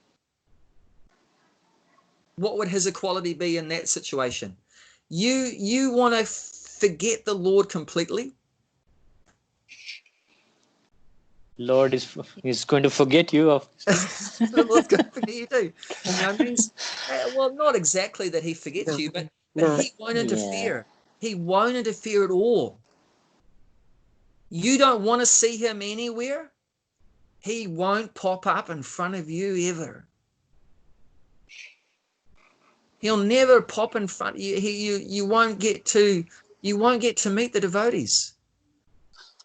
Speaker 1: what would his equality be in that situation? You want to forget the Lord completely?
Speaker 3: Lord is going to forget you.
Speaker 1: The Lord's going to forget you too. It means, well, not exactly that he forgets you, but he won't interfere. Yeah. He won't interfere at all. You don't want to see him anywhere, he won't pop up in front of you ever. He'll never pop in front of you. You won't get to meet the devotees.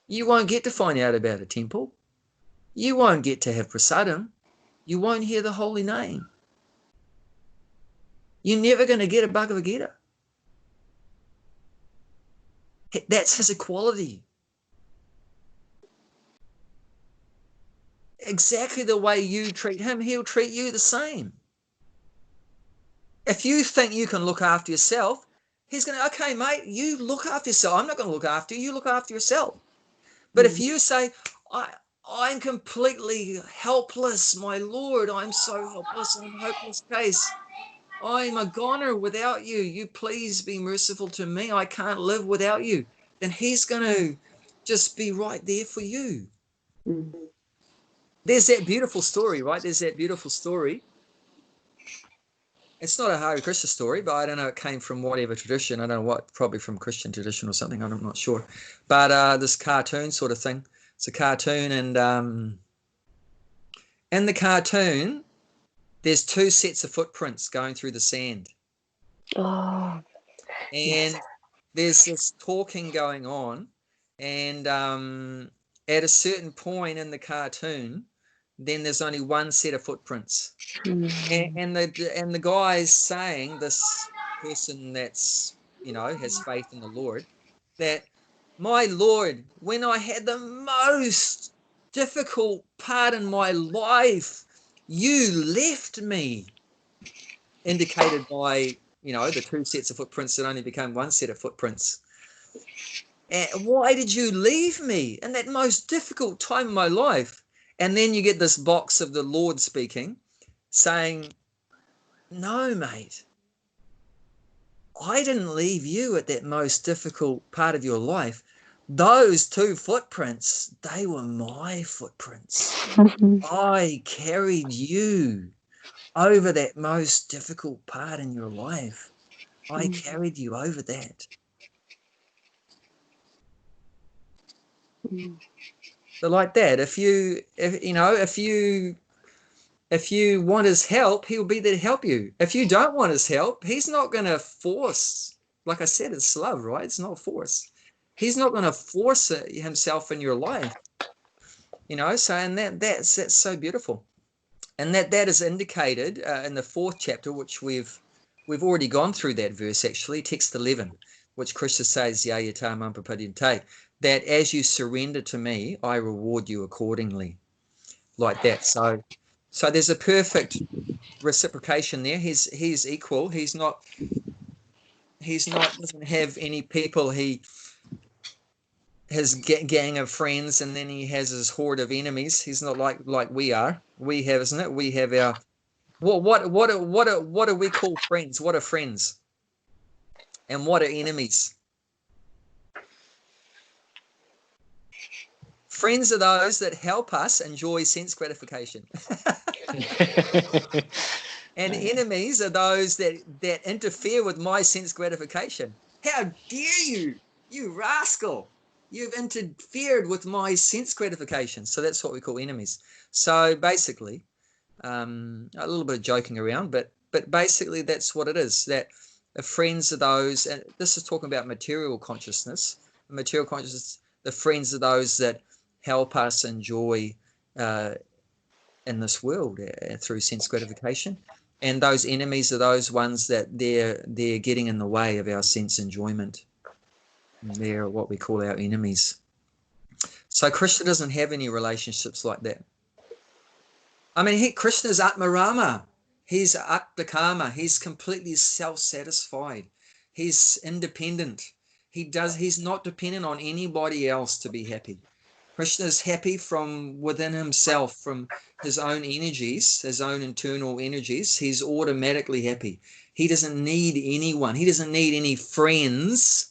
Speaker 1: You won't get to find out about a temple. You won't get to have prasadam. You won't hear the holy name. You're never going to get a Bhagavad Gita. That's his equality. Exactly the way you treat him, he'll treat you the same. If you think you can look after yourself, he's going to, okay, mate, you look after yourself. I'm not going to look after you. You look after yourself. But if you say, I'm completely helpless, my Lord, I'm so helpless, I'm a hopeless case. I'm a goner without you. You please be merciful to me. I can't live without you. Then he's going to just be right there for you. Mm. There's that beautiful story, right? There's that beautiful story. It's not a Hare Krishna story, but I don't know, it came from whatever tradition. I don't know what, probably from Christian tradition or something. I'm not sure. But this cartoon sort of thing. It's a cartoon, and in the cartoon, there's 2 sets of footprints going through the sand.
Speaker 2: Oh.
Speaker 1: And there's this talking going on, and at a certain point in the cartoon, then there's only 1 set of footprints. And the guy's saying, this person that's, has faith in the Lord, that, my Lord, when I had the most difficult part in my life, you left me. Indicated by, the 2 sets of footprints that only became 1 set of footprints. And why did you leave me in that most difficult time of my life? And then you get this box of the Lord speaking, saying, no, mate, I didn't leave you at that most difficult part of your life. Those 2 footprints, they were my footprints. I carried you over that most difficult part in your life. I carried you over that. So like that, if you want his help, he'll be there to help you. If you don't want his help, he's not going to force. Like I said, it's love, right? It's not force. He's not going to force himself in your life. So and that's so beautiful. And that is indicated in the 4th chapter, which we've already gone through that verse, actually, text 11, which Krishna says, Ya yata mam prapadyante, that as you surrender to me, I reward you accordingly. Like that. So there's a perfect reciprocation there. He's equal. He's not doesn't have any people. He his gang of friends, and then he has his horde of enemies. He's not like we are. We have, isn't it? We have our what do we call friends? What are friends? And what are enemies? Friends are those that help us enjoy sense gratification. And enemies are those that interfere with my sense gratification. How dare you, you rascal! You've interfered with my sense gratification. So that's what we call enemies. So basically, a little bit of joking around, but basically that's what it is. That friends are those, and this is talking about material consciousness. Material consciousness, the friends are those that help us enjoy in this world through sense gratification, and those enemies are those ones that they're getting in the way of our sense enjoyment. They're what we call our enemies. So Krishna doesn't have any relationships like that. I mean, Krishna's Atmarama. He's Atmakama. He's completely self-satisfied. He's independent. He's not dependent on anybody else to be happy. Krishna is happy from within himself, from his own energies, his own internal energies. He's automatically happy. He doesn't need anyone. He doesn't need any friends,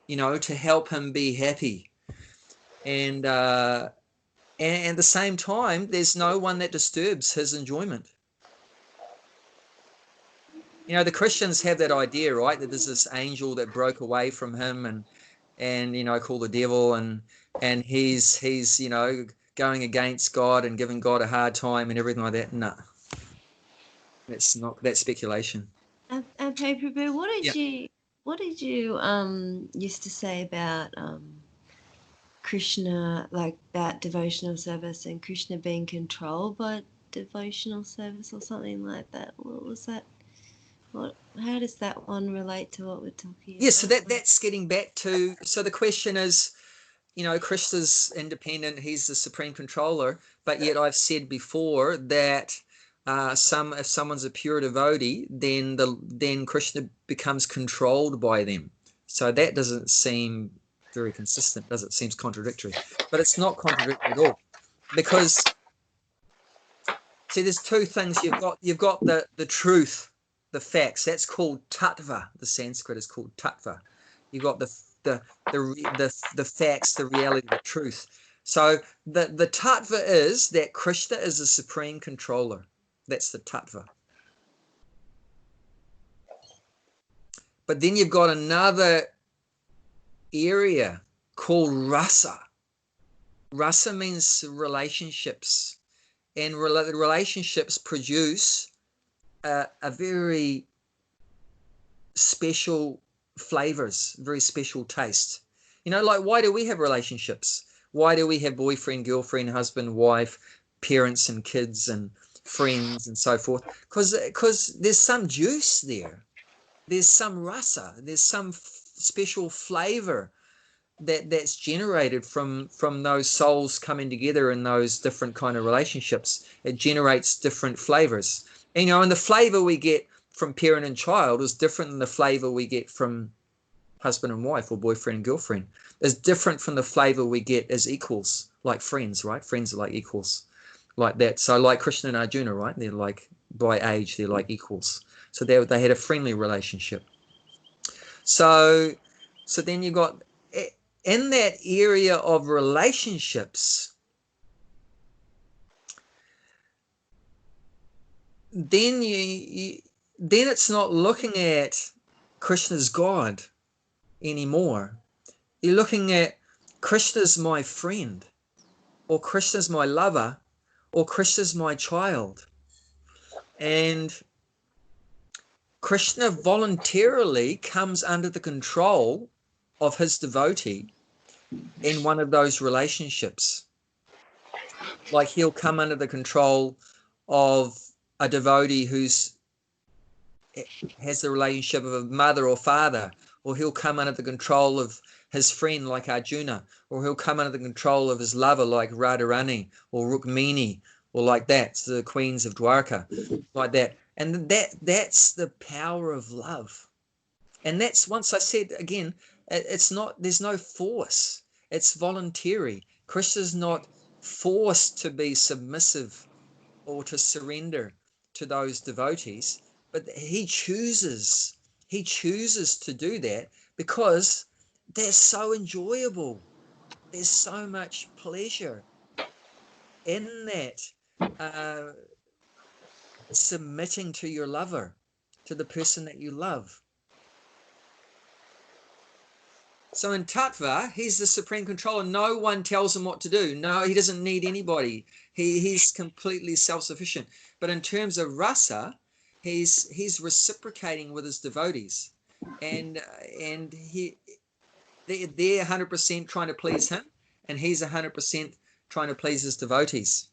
Speaker 1: to help him be happy. And at the same time, there's no one that disturbs his enjoyment. The Christians have that idea, right? That there's this angel that broke away from him and called the devil, and he's going against God and giving God a hard time and everything like that. No, that's speculation.
Speaker 4: And Prabhu, what did you used to say about Krishna, like about devotional service and Krishna being controlled by devotional service or something like that? What was that? How does that one relate to what we're talking about?
Speaker 1: Yeah, so that's getting back to, so the question is, Krishna's independent, he's the supreme controller, but yet I've said before that if someone's a pure devotee, then Krishna becomes controlled by them. So that doesn't seem very consistent, does it? Seems contradictory, but it's not contradictory at all, because see, there's two things. You've got the truth, the facts. That's called tattva. The Sanskrit is called tattva. You've got the facts, the reality, the truth. So the tattva is that Krishna is the supreme controller. That's the tattva. But then you've got another area called rasa. Rasa means relationships, and relationships produce a very special flavors, very special taste. Like, why do we have relationships? Why do we have boyfriend, girlfriend, husband, wife, parents and kids and friends and so forth? Because there's some juice there. There's some rasa. There's some special flavor that's generated from those souls coming together in those different kind of relationships. It generates different flavors. And the flavor we get from parent and child is different than the flavor we get from husband and wife or boyfriend and girlfriend. It's different from the flavor we get as equals, like friends, right? Friends are like equals, like that. So like Krishna and Arjuna, right? They're like, by age, they're like equals. So they had a friendly relationship. So then you got, in that area of relationships, then then it's not looking at Krishna's God anymore. You're looking at Krishna's my friend, or Krishna's my lover, or Krishna's my child. And Krishna voluntarily comes under the control of his devotee in one of those relationships. Like, he'll come under the control of a devotee who's has the relationship of a mother or father, or he'll come under the control of his friend like Arjuna, or he'll come under the control of his lover like Radharani or Rukmini, or like that, so the queens of Dwarka, like that. And that's the power of love. And that's, once I said again, it's not, there's no force. It's voluntary. Krishna's not forced to be submissive or to surrender to those devotees, but he chooses to do that because they're so enjoyable. There's so much pleasure in that submitting to your lover, to the person that you love. So in Tattva, he's the supreme controller. No one tells him what to do. No, he doesn't need anybody. He's completely self-sufficient. But in terms of rasa, he's reciprocating with his devotees, and they're 100% trying to please him, and he's 100% trying to please his devotees.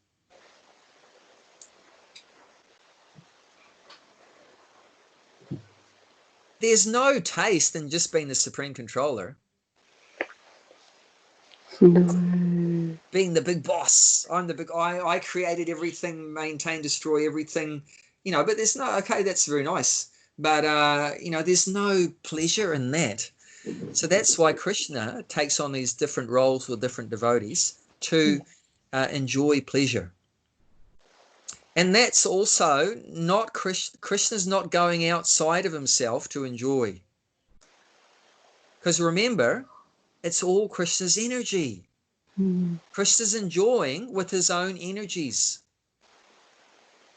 Speaker 1: There's no taste in just being the supreme controller.
Speaker 2: No.
Speaker 1: Being the big boss. I'm the big, I created everything, maintain, destroy everything, but there's no, okay, that's very nice. But, there's no pleasure in that. So that's why Krishna takes on these different roles with different devotees to enjoy pleasure. And that's also not, Krishna's not going outside of himself to enjoy. Because remember, it's all Krishna's energy. Krishna's enjoying with his own energies.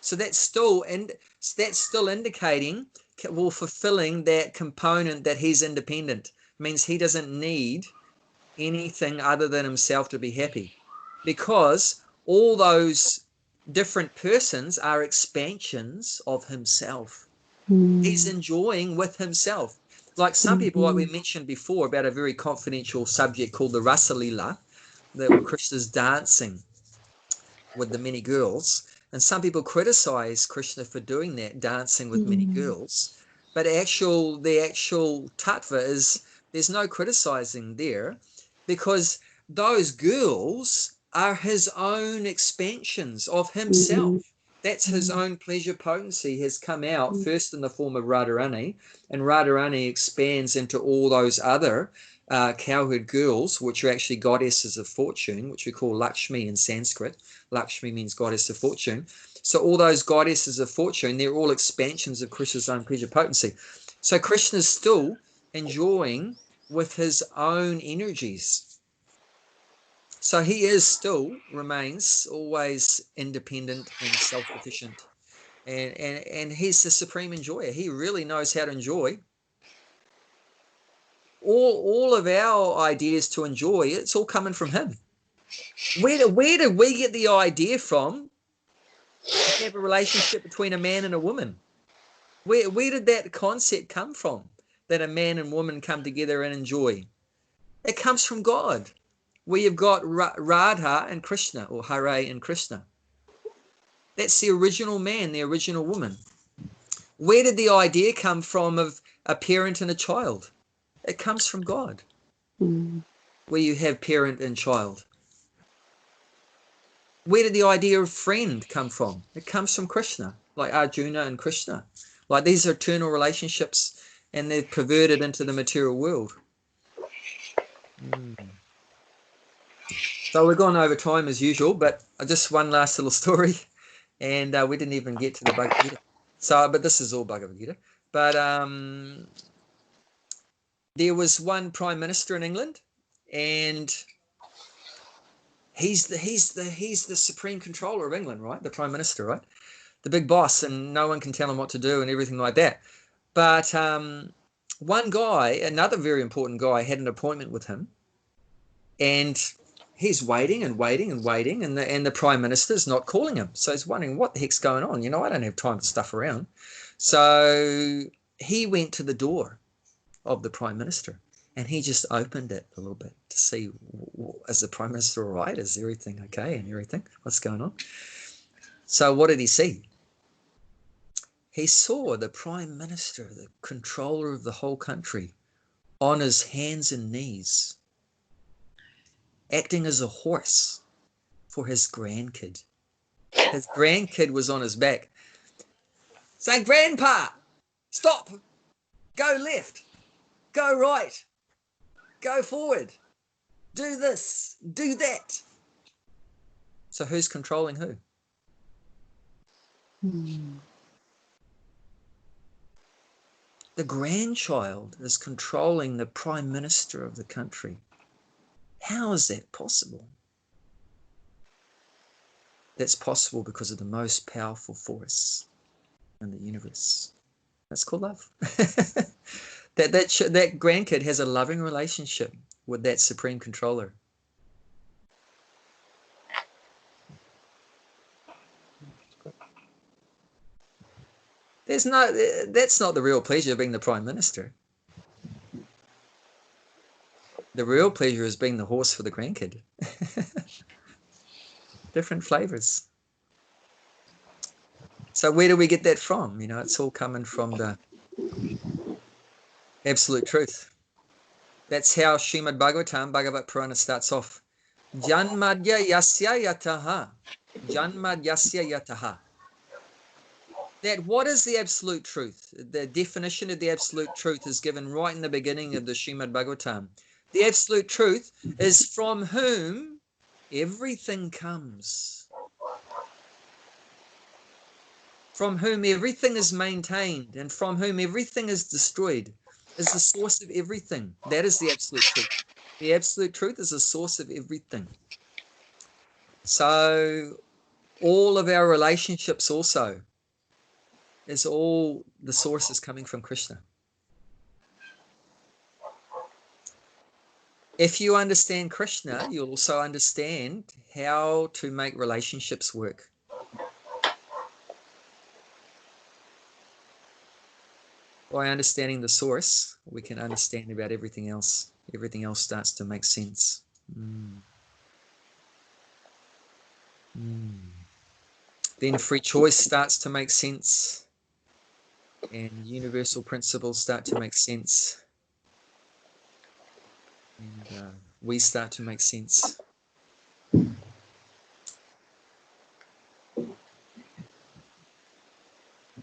Speaker 1: So that's still indicating, well, fulfilling that component that he's independent. It means he doesn't need anything other than himself to be happy, because all those different persons are expansions of himself. He's enjoying with himself. Like some people, like we mentioned before about a very confidential subject called the Rasa Leela, that Krishna's dancing with the many girls, and some people criticize Krishna for doing that, dancing with many girls, but the actual tattva is, there's no criticizing there, because those girls are his own expansions of himself. That's his own pleasure potency has come out first in the form of Radharani, and Radharani expands into all those other cowherd girls, which are actually goddesses of fortune, which we call Lakshmi in Sanskrit. Lakshmi means goddess of fortune. So all those goddesses of fortune, they're all expansions of Krishna's own pleasure potency. So Krishna's still enjoying with his own energies. So he remains always independent and self-sufficient. And he's the supreme enjoyer. He really knows how to enjoy. All of our ideas to enjoy, it's all coming from him. Where did we get the idea from to have a relationship between a man and a woman? Where did that concept come from, that a man and woman come together and enjoy? It comes from God. We have got Radha and Krishna, or Hare and Krishna. That's the original man, the original woman. Where did the idea come from of a parent and a child? It comes from God, where you have parent and child. Where did the idea of friend come from? It comes from Krishna, like Arjuna and Krishna. Like, these are eternal relationships, and they're perverted into the material world. So we're gone over time as usual, but just one last little story, and we didn't even get to the Bhagavad Gita. So, but this is all Bhagavad Gita. But there was one prime minister in England, and he's the supreme controller of England, right? The prime minister, right? The big boss, and no one can tell him what to do and everything like that. But one guy, another very important guy, had an appointment with him, and he's waiting and waiting and waiting, and the prime minister's not calling him. So he's wondering, what the heck's going on? I don't have time to stuff around. So he went to the door of the prime minister, and he just opened it a little bit to see, is the prime minister all right? Is everything okay and everything? What's going on? So what did he see? He saw the prime minister, the controller of the whole country, on his hands and knees, acting as a horse for his grandkid. His grandkid was on his back, saying, "Grandpa, stop, go left, go right, go forward, do this, do that." So who's controlling who? The grandchild is controlling the prime minister of the country. How is that possible? That's possible because of the most powerful force, in the universe. That's called love. that grandkid has a loving relationship with that supreme controller. That's not the real pleasure of being the Prime Minister. The real pleasure is being the horse for the grandkid. Different flavors. So where do we get that from? You know, it's all coming from the absolute truth. That's how Srimad Bhagavatam, Bhagavad Purana starts off. Janmadya yasya yataha. Janmad yasya yataha. That what is the absolute truth? The definition of the absolute truth is given right in the beginning of the Srimad Bhagavatam. The absolute truth is from whom everything comes. From whom everything is maintained and from whom everything is destroyed, is the source of everything. That is the absolute truth. The absolute truth is the source of everything. So all of our relationships also is all the source is coming from Krishna. If you understand Krishna, you'll also understand how to make relationships work. By understanding the source, we can understand about everything else. Everything else starts to make sense. Then free choice starts to make sense. And universal principles start to make sense. And we start to make sense.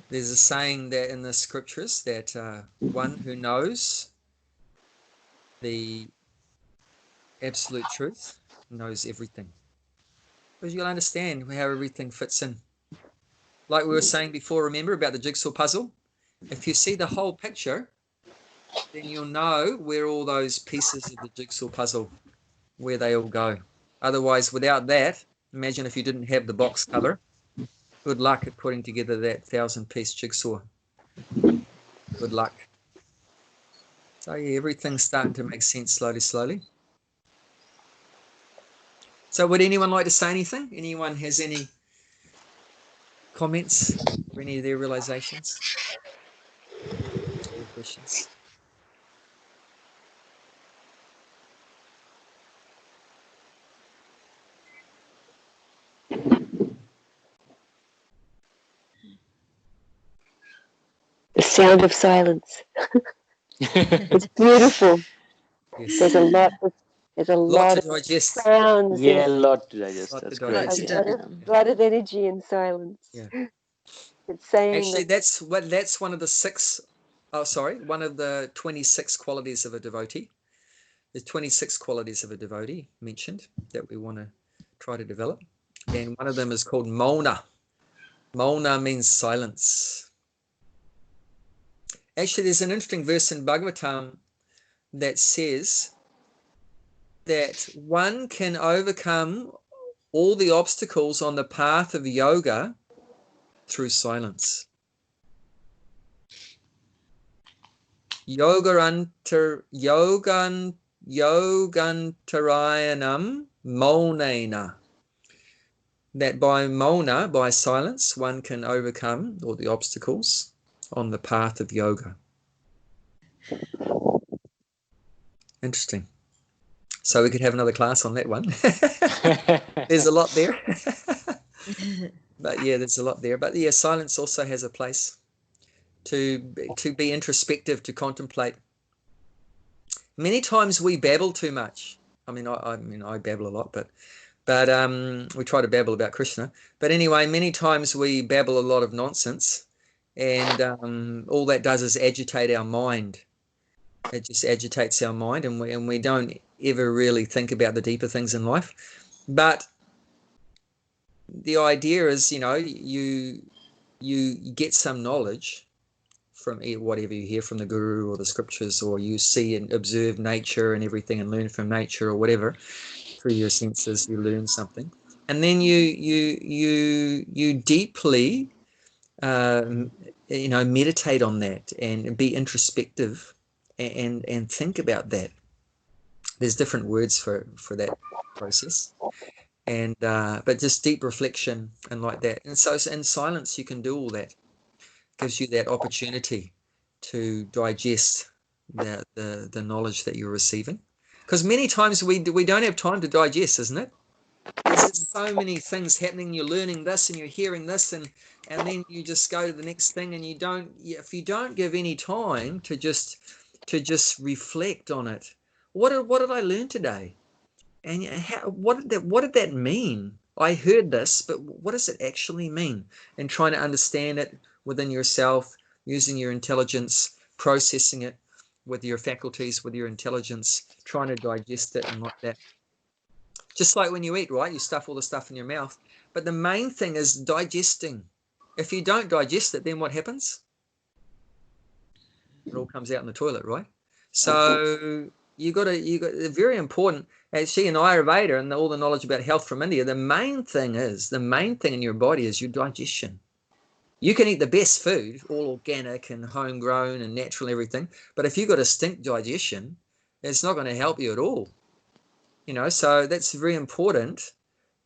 Speaker 1: There's a saying that in the scriptures that one who knows the absolute truth knows everything. Because you'll understand how everything fits in. Like we were saying before, remember about the jigsaw puzzle? If you see the whole picture, then you'll know where all those pieces of the jigsaw puzzle, where they all go. Otherwise, without that, imagine if you didn't have the box cover. Good luck at putting together that 1,000-piece jigsaw. Good luck. So yeah, everything's starting to make sense slowly. So would anyone like to say anything? Anyone has any comments or any of their realizations or questions?
Speaker 2: The sound of silence. It's beautiful.
Speaker 1: Yes.
Speaker 2: There's a lot
Speaker 1: to
Speaker 2: of
Speaker 1: digest.
Speaker 2: sounds.
Speaker 3: Yeah, a lot to digest.
Speaker 1: Lot
Speaker 3: That's
Speaker 1: to
Speaker 3: correct.
Speaker 1: digest.
Speaker 2: A lot of energy in silence.
Speaker 1: Yeah.
Speaker 2: It's saying
Speaker 1: actually that's one of the 26 qualities of a devotee. There's 26 qualities of a devotee mentioned that we want to try to develop. And one of them is called Mauna. Mauna means silence. Actually, there's an interesting verse in Bhagavatam that says that one can overcome all the obstacles on the path of yoga through silence. Yogantarayanam monena. That by mona, by silence, one can overcome all the obstacles on the path of yoga. Interesting. So we could have another class on that one. There's a lot there. But yeah, there's a lot there. But yeah, silence also has a place to be introspective, to contemplate. Many times we babble too much. I mean, I babble a lot, but we try to babble about Krishna. But anyway, many times we babble a lot of nonsense, and all that does is agitate our mind. It just agitates our mind, and we don't ever really think about the deeper things in life. But the idea is, you get some knowledge from whatever you hear from the guru or the scriptures, or you see and observe nature and everything and learn from nature or whatever. Through your senses, you learn something, and then you deeply meditate on that and be introspective and think about that. There's different words for that process, and but just deep reflection and like that. And so in silence you can do all that. Gives you that opportunity to digest the knowledge that you're receiving, because many times we don't have time to digest, isn't it? There's so many things happening. You're learning this and you're hearing this, and then you just go to the next thing, and if you don't give any time to just reflect on it. What did I learn today? And what did that mean? I heard this, but what does it actually mean? And trying to understand it within yourself, using your intelligence, processing it with your faculties, with your intelligence, trying to digest it and like that. Just like when you eat, right? You stuff all the stuff in your mouth. But the main thing is digesting. If you don't digest it, then what happens? It all comes out in the toilet, right? So you got very important. Actually, in Ayurveda and all the knowledge about health from India, the main thing in your body is your digestion. You can eat the best food, all organic and homegrown and natural and everything, but if you've got a stink digestion, it's not going to help you at all. So that's very important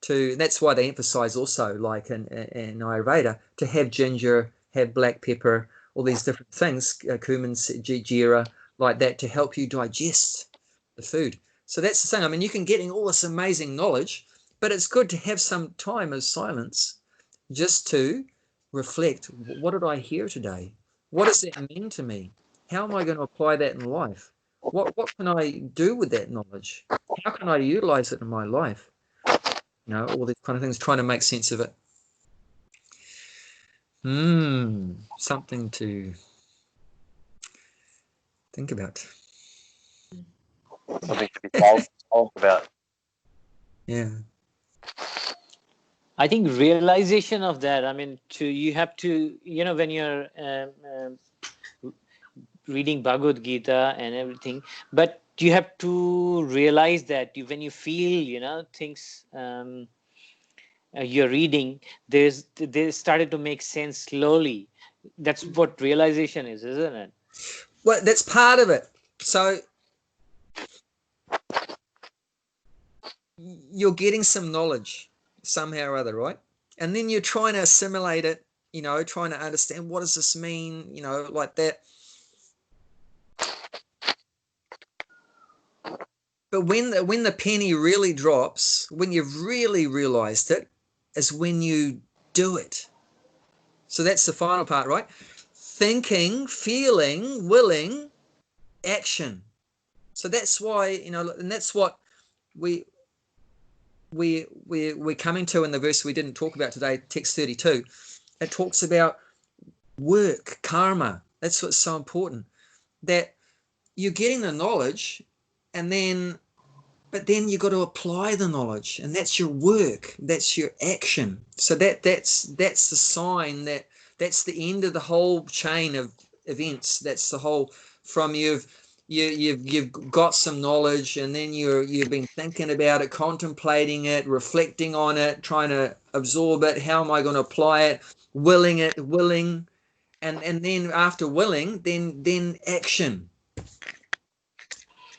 Speaker 1: that's why they emphasize also, like in Ayurveda, to have ginger, have black pepper, all these different things, cumin, jeera, like that, to help you digest the food. So that's the thing. I mean, you can get all this amazing knowledge, but it's good to have some time of silence just to reflect. What did I hear today? What does that mean to me? How am I going to apply that in life? What can I do with that knowledge? How can I utilize it in my life? All these kind of things, trying to make sense of it. Something to think about.
Speaker 5: Something to be told about.
Speaker 3: Yeah. I think realization of that, I mean, you have to, when you're reading Bhagavad Gita and everything, but you have to realize that when you feel, things you're reading, they started to make sense slowly. That's what realization is, isn't it?
Speaker 1: Well, that's part of it. So you're getting some knowledge somehow or other, right? And then you're trying to assimilate it, trying to understand, what does this mean, like that. But when the penny really drops, when you've really realized it, is when you do it. So that's the final part, right? Thinking, feeling, willing, action. So that's why, and that's what we're coming to in the verse we didn't talk about today, text 32. It talks about work, karma. That's what's so important, that you're getting the knowledge, but then you got to apply the knowledge, and that's your work, that's your action. So that's the sign, that's the end of the whole chain of events. That's the whole, from you've got some knowledge, and then you've been thinking about it, contemplating it, reflecting on it, trying to absorb it. How am I going to apply it? Willing, and then after willing, then action.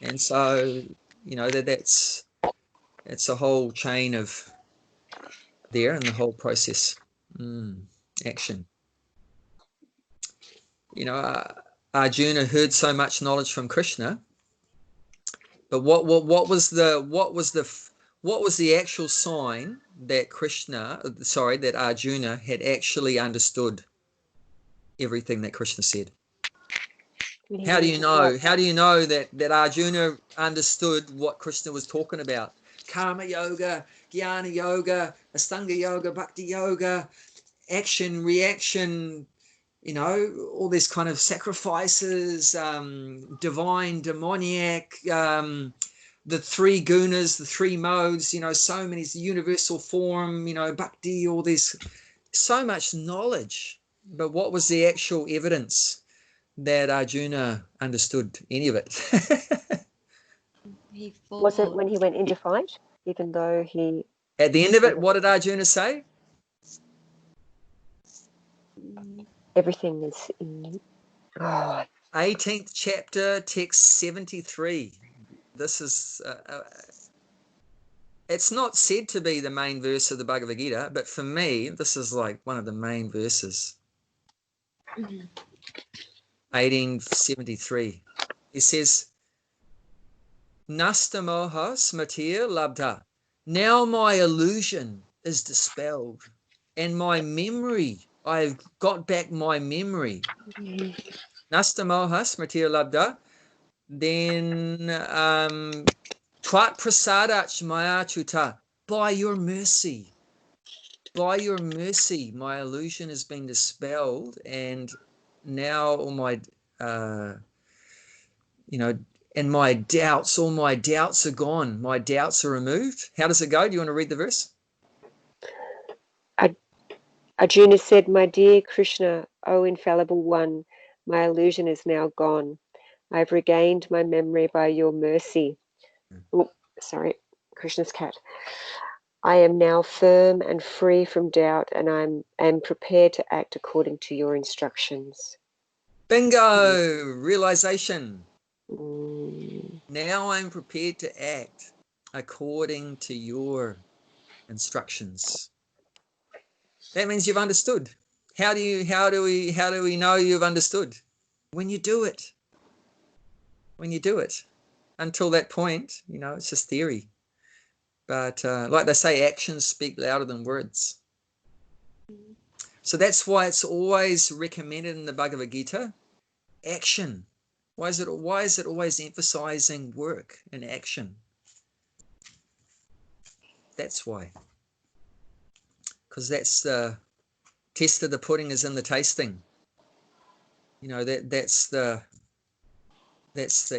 Speaker 1: And so that's a whole chain of there, and the whole process. Action. Arjuna heard so much knowledge from Krishna, but what was the actual sign that Arjuna had actually understood everything that Krishna said? How do you know? How do you know that Arjuna understood what Krishna was talking about? Karma yoga, jnana yoga, astanga yoga, bhakti yoga, action, reaction, all these kind of sacrifices, divine, demoniac, the three gunas, the three modes, so many, universal form, bhakti, all this, so much knowledge. But what was the actual evidence that Arjuna understood any of it?
Speaker 2: Was it when he went into fight, even though he...
Speaker 1: At the end of it, what did Arjuna say?
Speaker 2: Everything is in.
Speaker 1: 18th chapter, text 73. This is, it's not said to be the main verse of the Bhagavad Gita, but for me, this is like one of the main verses. 1873. He says, Nastamoha smatir labdha. Now my illusion is dispelled, and my memory, I've got back my memory. Nastamoha smatir labdha. Then Twat prasadach maya chuta. By your mercy, my illusion has been dispelled, and now all my and my doubts, all my doubts are gone. My doubts are removed. How does it go? Do you want to read the verse?
Speaker 2: Arjuna said, my dear Krishna, O infallible one, my illusion is now gone. I've regained my memory by your mercy. Oh, sorry, Krishna's cat. I am now firm and free from doubt, and I'm prepared to act according to your instructions.
Speaker 1: Bingo! Realization. Now I'm prepared to act according to your instructions. That means you've understood. How do we know you've understood? When you do it. When you do it. Until that point, it's just theory. But like they say, actions speak louder than words. So that's why it's always recommended in the Bhagavad Gita, action. Why is it always emphasizing work and action? That's why. Because that's the test of the pudding is in the tasting. That's the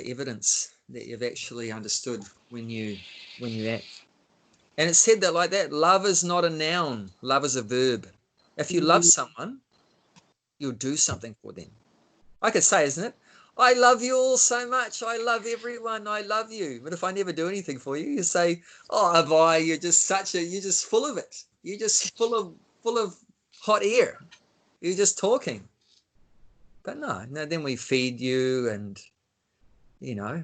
Speaker 1: evidence that you've actually understood when you act. And it's said that like that, love is not a noun, love is a verb. If you love someone, you'll do something for them. I could say, isn't it? I love you all so much. I love everyone. I love you. But if I never do anything for you, you say, oh, Abai, you're just full of it. You're just full of hot air. You're just talking. But no, then we feed you and,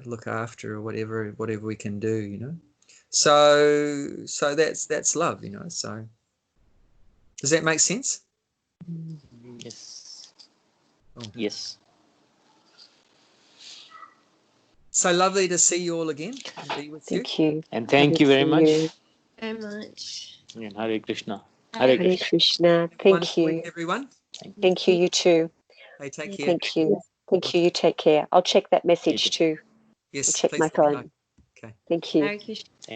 Speaker 1: look after or whatever we can do, So that's love, So does that make sense?
Speaker 3: Yes.
Speaker 1: Oh.
Speaker 3: Yes.
Speaker 2: So
Speaker 1: lovely to see you all again and be with
Speaker 2: Thank you.
Speaker 3: And thank you very much.
Speaker 4: Very much.
Speaker 3: And Hare Krishna.
Speaker 2: Hare Krishna. Thank you.
Speaker 1: Everyone.
Speaker 2: Thank you, you too.
Speaker 1: Hey, take care.
Speaker 2: Thank you. Thank you. You take care. I'll check that message too.
Speaker 1: Yes,
Speaker 2: I'll check
Speaker 1: please
Speaker 2: my phone.
Speaker 1: Okay.
Speaker 2: Thank you.
Speaker 4: Hare Krishna.